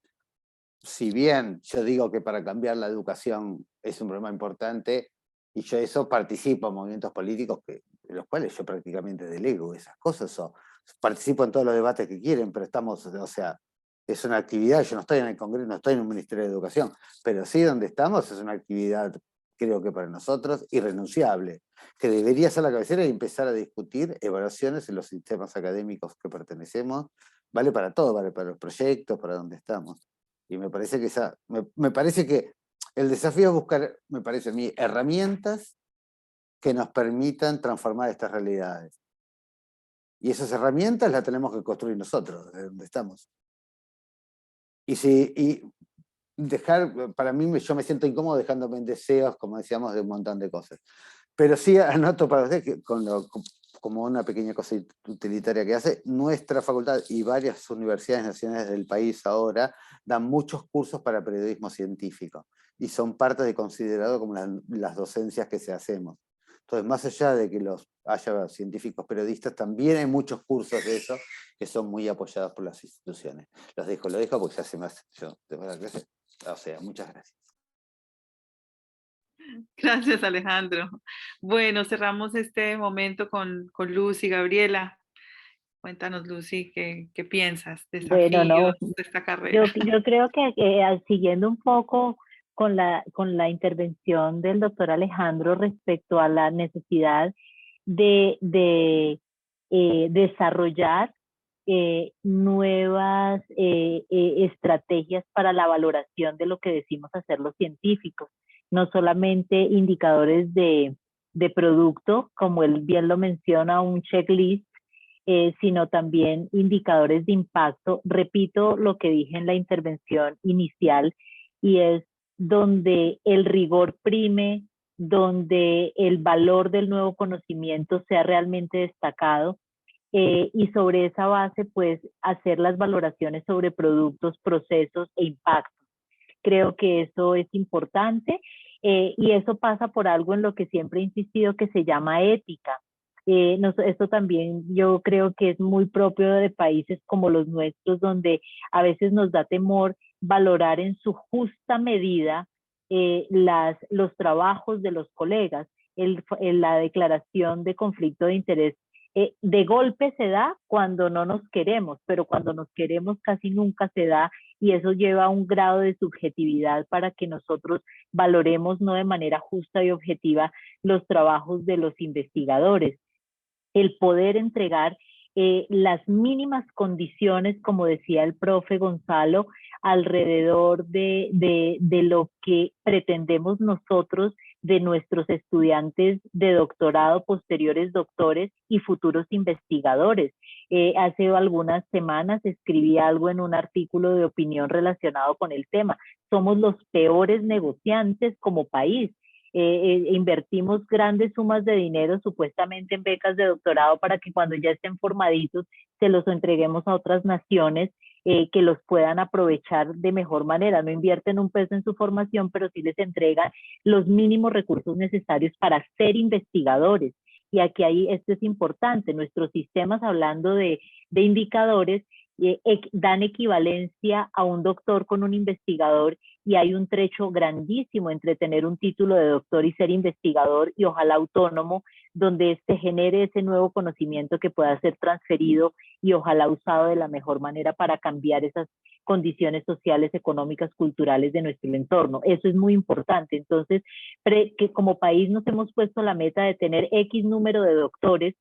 Speaker 4: si bien yo digo que para cambiar la educación es un problema importante, y yo eso participo en movimientos políticos en los cuales yo prácticamente delego esas cosas, o participo en todos los debates que quieren, pero estamos, o sea, es una actividad, yo no estoy en el Congreso, no estoy en un Ministerio de Educación, pero sí donde estamos es una actividad, creo que para nosotros, irrenunciable. que debería ser la cabecera y empezar a discutir evaluaciones en los sistemas académicos que pertenecemos. Vale para todo, vale para los proyectos, para donde estamos. Y me parece que me parece que el desafío es buscar, me parece a mí, herramientas que nos permitan transformar estas realidades. Y esas herramientas las tenemos que construir nosotros, desde donde estamos. Y dejar, para mí, yo me siento incómodo dejándome en deseos, como decíamos, de un montón de cosas. Pero sí anoto para usted que como una pequeña cosa utilitaria que hace, nuestra facultad y varias universidades nacionales del país ahora dan muchos cursos para periodismo científico y son parte de considerado como las docencias que se hacemos. Entonces, más allá de que haya científicos periodistas, también hay muchos cursos de eso que son muy apoyados por las instituciones. Lo dejo porque se hace más. Yo, de verdad, gracias. O sea, muchas gracias.
Speaker 1: Gracias, Alejandro. Bueno, cerramos este momento con Lucy. Gabriela, cuéntanos, Lucy, ¿qué piensas?
Speaker 7: Bueno,
Speaker 1: Desafíos
Speaker 7: no,
Speaker 1: de esta carrera.
Speaker 7: yo creo que siguiendo un poco con la intervención del doctor Alejandro respecto a la necesidad de desarrollar nuevas estrategias para la valoración de lo que decimos hacer los científicos, no solamente indicadores de producto, como él bien lo menciona, un checklist, sino también indicadores de impacto. Repito lo que dije en la intervención inicial, y es donde el rigor prime, donde el valor del nuevo conocimiento sea realmente destacado, y sobre esa base, pues, hacer las valoraciones sobre productos, procesos e impactos. Creo que eso es importante, y eso pasa por algo en lo que siempre he insistido, que se llama ética. Esto también yo creo que es muy propio de países como los nuestros, donde a veces nos da temor valorar en su justa medida los trabajos de los colegas. La declaración de conflicto de interés de golpe se da cuando no nos queremos, pero cuando nos queremos casi nunca se da, y eso lleva a un grado de subjetividad para que nosotros valoremos no de manera justa y objetiva los trabajos de los investigadores. El poder entregar las mínimas condiciones, como decía el profe Gonzalo, alrededor de lo que pretendemos nosotros de nuestros estudiantes de doctorado, posteriores doctores y futuros investigadores. Hace algunas semanas escribí algo en un artículo de opinión relacionado con el tema. Somos los peores negociantes como país. Invertimos grandes sumas de dinero supuestamente en becas de doctorado para que cuando ya estén formaditos se los entreguemos a otras naciones que los puedan aprovechar de mejor manera. No invierten un peso en su formación, pero sí les entregan los mínimos recursos necesarios para ser investigadores. Y aquí esto es importante, nuestros sistemas, hablando de indicadores, dan equivalencia a un doctor con un investigador, y hay un trecho grandísimo entre tener un título de doctor y ser investigador, y ojalá autónomo, donde se genere ese nuevo conocimiento que pueda ser transferido y ojalá usado de la mejor manera para cambiar esas condiciones sociales, económicas, culturales de nuestro entorno. Eso es muy importante. Entonces, que como país nos hemos puesto la meta de tener X número de doctores,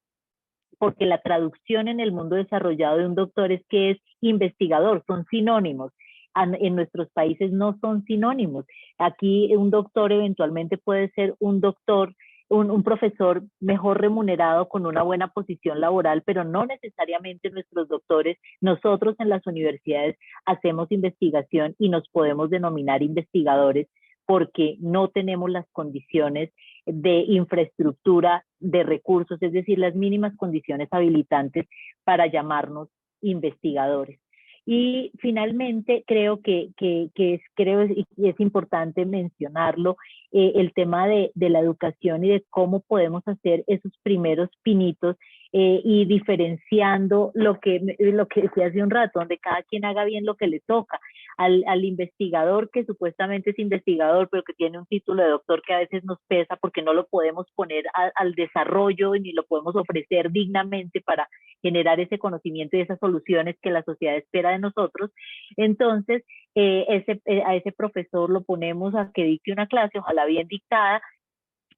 Speaker 7: porque la traducción en el mundo desarrollado de un doctor es que es investigador, son sinónimos. En nuestros países no son sinónimos. Aquí un doctor eventualmente puede ser un doctor, un profesor mejor remunerado con una buena posición laboral, pero no necesariamente nuestros doctores. Nosotros en las universidades hacemos investigación y nos podemos denominar investigadores porque no tenemos las condiciones de infraestructura, de recursos, es decir, las mínimas condiciones habilitantes para llamarnos investigadores. Y finalmente creo que es importante mencionarlo, el tema de la educación y de cómo podemos hacer esos primeros pinitos, y diferenciando lo que decía hace un rato, donde cada quien haga bien lo que le toca. Al investigador que supuestamente es investigador, pero que tiene un título de doctor que a veces nos pesa porque no lo podemos poner al desarrollo y ni lo podemos ofrecer dignamente para generar ese conocimiento y esas soluciones que la sociedad espera de nosotros. Entonces, a ese profesor lo ponemos a que dicte una clase, ojalá bien dictada,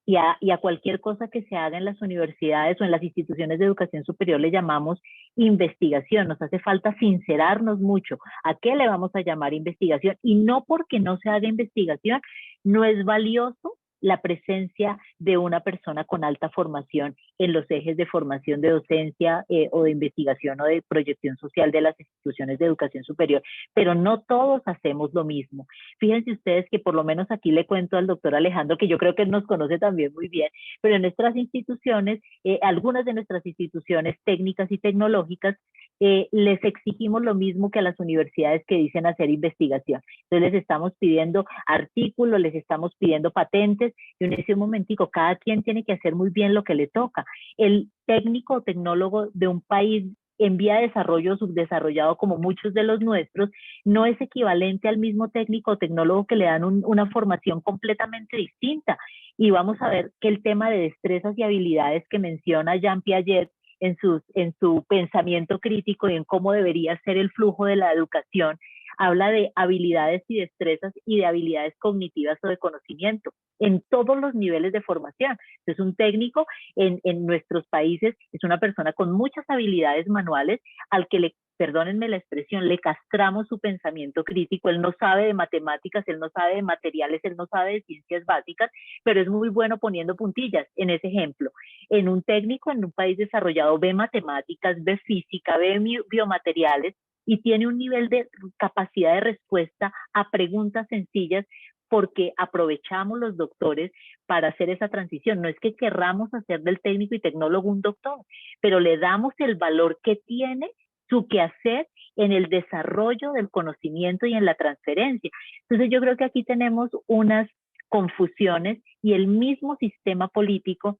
Speaker 7: y a cualquier cosa que se haga en las universidades o en las instituciones de educación superior le llamamos investigación. Nos hace falta sincerarnos mucho. ¿A qué le vamos a llamar investigación? Y no porque no se haga investigación, no es valioso la presencia de una persona con alta formación en los ejes de formación de docencia o de investigación o de proyección social de las instituciones de educación superior, pero no todos hacemos lo mismo. Fíjense ustedes que por lo menos aquí le cuento al doctor Alejandro, que yo creo que él nos conoce también muy bien, pero en nuestras instituciones, algunas de nuestras instituciones técnicas y tecnológicas, les exigimos lo mismo que a las universidades que dicen hacer investigación. Entonces les estamos pidiendo artículos, les estamos pidiendo patentes, y en ese momentico cada quien tiene que hacer muy bien lo que le toca. El técnico o tecnólogo de un país en vía de desarrollo o subdesarrollado como muchos de los nuestros, no es equivalente al mismo técnico o tecnólogo que le dan una formación completamente distinta. Y vamos a ver que el tema de destrezas y habilidades que menciona Jean Piaget en su pensamiento crítico y en cómo debería ser el flujo de la educación, habla de habilidades y destrezas y de habilidades cognitivas o de conocimiento en todos los niveles de formación. Entonces, un técnico en nuestros países es una persona con muchas habilidades manuales al que perdónenme la expresión, le castramos su pensamiento crítico. Él no sabe de matemáticas, él no sabe de materiales, él no sabe de ciencias básicas, pero es muy bueno poniendo puntillas en ese ejemplo. En un técnico, en un país desarrollado, ve matemáticas, ve física, ve biomateriales y tiene un nivel de capacidad de respuesta a preguntas sencillas porque aprovechamos los doctores para hacer esa transición. No es que querramos hacer del técnico y tecnólogo un doctor, pero le damos el valor que tiene su quehacer en el desarrollo del conocimiento y en la transferencia. Entonces yo creo que aquí tenemos unas confusiones y el mismo sistema político,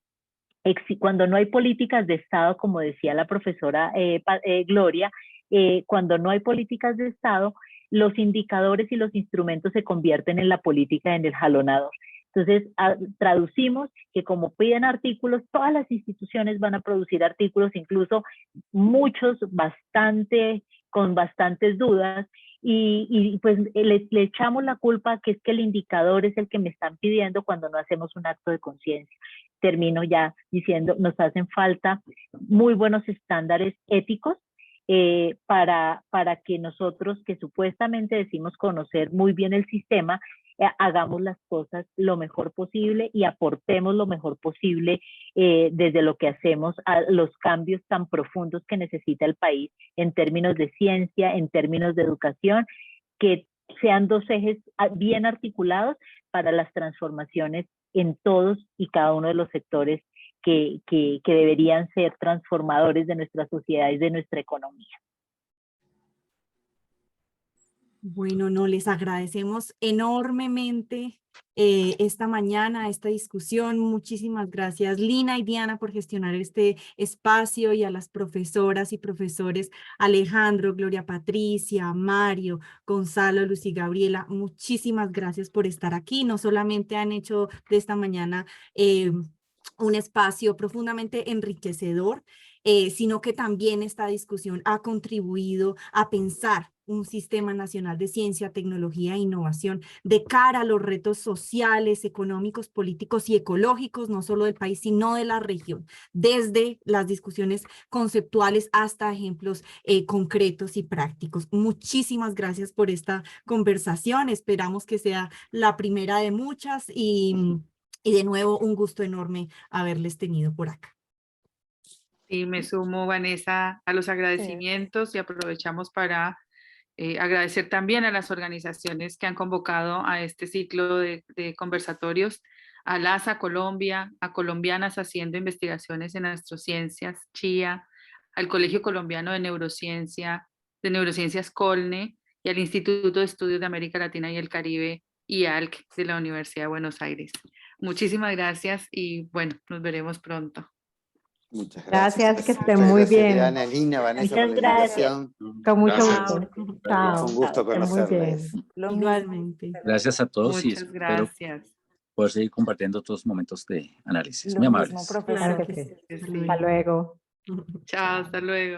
Speaker 7: cuando no hay políticas de Estado, como decía la profesora Gloria, cuando no hay políticas de Estado, los indicadores y los instrumentos se convierten en la política, en el jalonador. Entonces, traducimos que como piden artículos, todas las instituciones van a producir artículos, incluso muchos con bastantes dudas, y pues le echamos la culpa que es que el indicador es el que me están pidiendo cuando no hacemos un acto de conciencia. Termino ya diciendo, nos hacen falta muy buenos estándares éticos para que nosotros, que supuestamente decimos conocer muy bien el sistema, hagamos las cosas lo mejor posible y aportemos lo mejor posible desde lo que hacemos a los cambios tan profundos que necesita el país en términos de ciencia, en términos de educación, que sean dos ejes bien articulados para las transformaciones en todos y cada uno de los sectores que deberían ser transformadores de nuestra sociedad y de nuestra economía.
Speaker 2: Bueno, no, les agradecemos enormemente esta mañana, esta discusión. Muchísimas gracias, Lina y Diana, por gestionar este espacio, y a las profesoras y profesores Alejandro, Gloria Patricia, Mario, Gonzalo, Lucy Gabriela. Muchísimas gracias por estar aquí. No solamente han hecho de esta mañana un espacio profundamente enriquecedor, sino que también esta discusión ha contribuido a pensar un sistema nacional de ciencia, tecnología e innovación de cara a los retos sociales, económicos, políticos y ecológicos, no solo del país, sino de la región, desde las discusiones conceptuales hasta ejemplos concretos y prácticos. Muchísimas gracias por esta conversación. Esperamos que sea la primera de muchas y de nuevo un gusto enorme haberles tenido por acá.
Speaker 1: Y me sumo, Vanessa, a los agradecimientos y aprovechamos para agradecer también a las organizaciones que han convocado a este ciclo de conversatorios, a LASA Colombia, a Colombianas Haciendo Investigaciones en Astrociencias, CHIA, al Colegio Colombiano de Neurociencias Colne, y al Instituto de Estudios de América Latina y el Caribe, IALC, de la Universidad de Buenos Aires. Muchísimas gracias y bueno, nos veremos pronto.
Speaker 4: Muchas gracias.
Speaker 3: Gracias, que estén muy bien.
Speaker 4: Diana, Lina, Vanessa,
Speaker 7: Muchas
Speaker 4: por la invitación.
Speaker 3: Con mucho
Speaker 6: Gracias.
Speaker 3: gusto. Chao.
Speaker 4: Fue un gusto
Speaker 3: Que estén muy
Speaker 4: conocerles.
Speaker 3: bien.
Speaker 2: Igualmente.
Speaker 8: Gracias a todos y
Speaker 1: Muchas
Speaker 8: espero
Speaker 1: gracias.
Speaker 8: poder seguir compartiendo otros momentos de análisis.
Speaker 5: Lo
Speaker 8: Muy
Speaker 5: mismo,
Speaker 8: amables.
Speaker 5: profesor.
Speaker 3: Claro que sí.
Speaker 1: Sí.
Speaker 3: Hasta luego.
Speaker 1: Chao, hasta luego.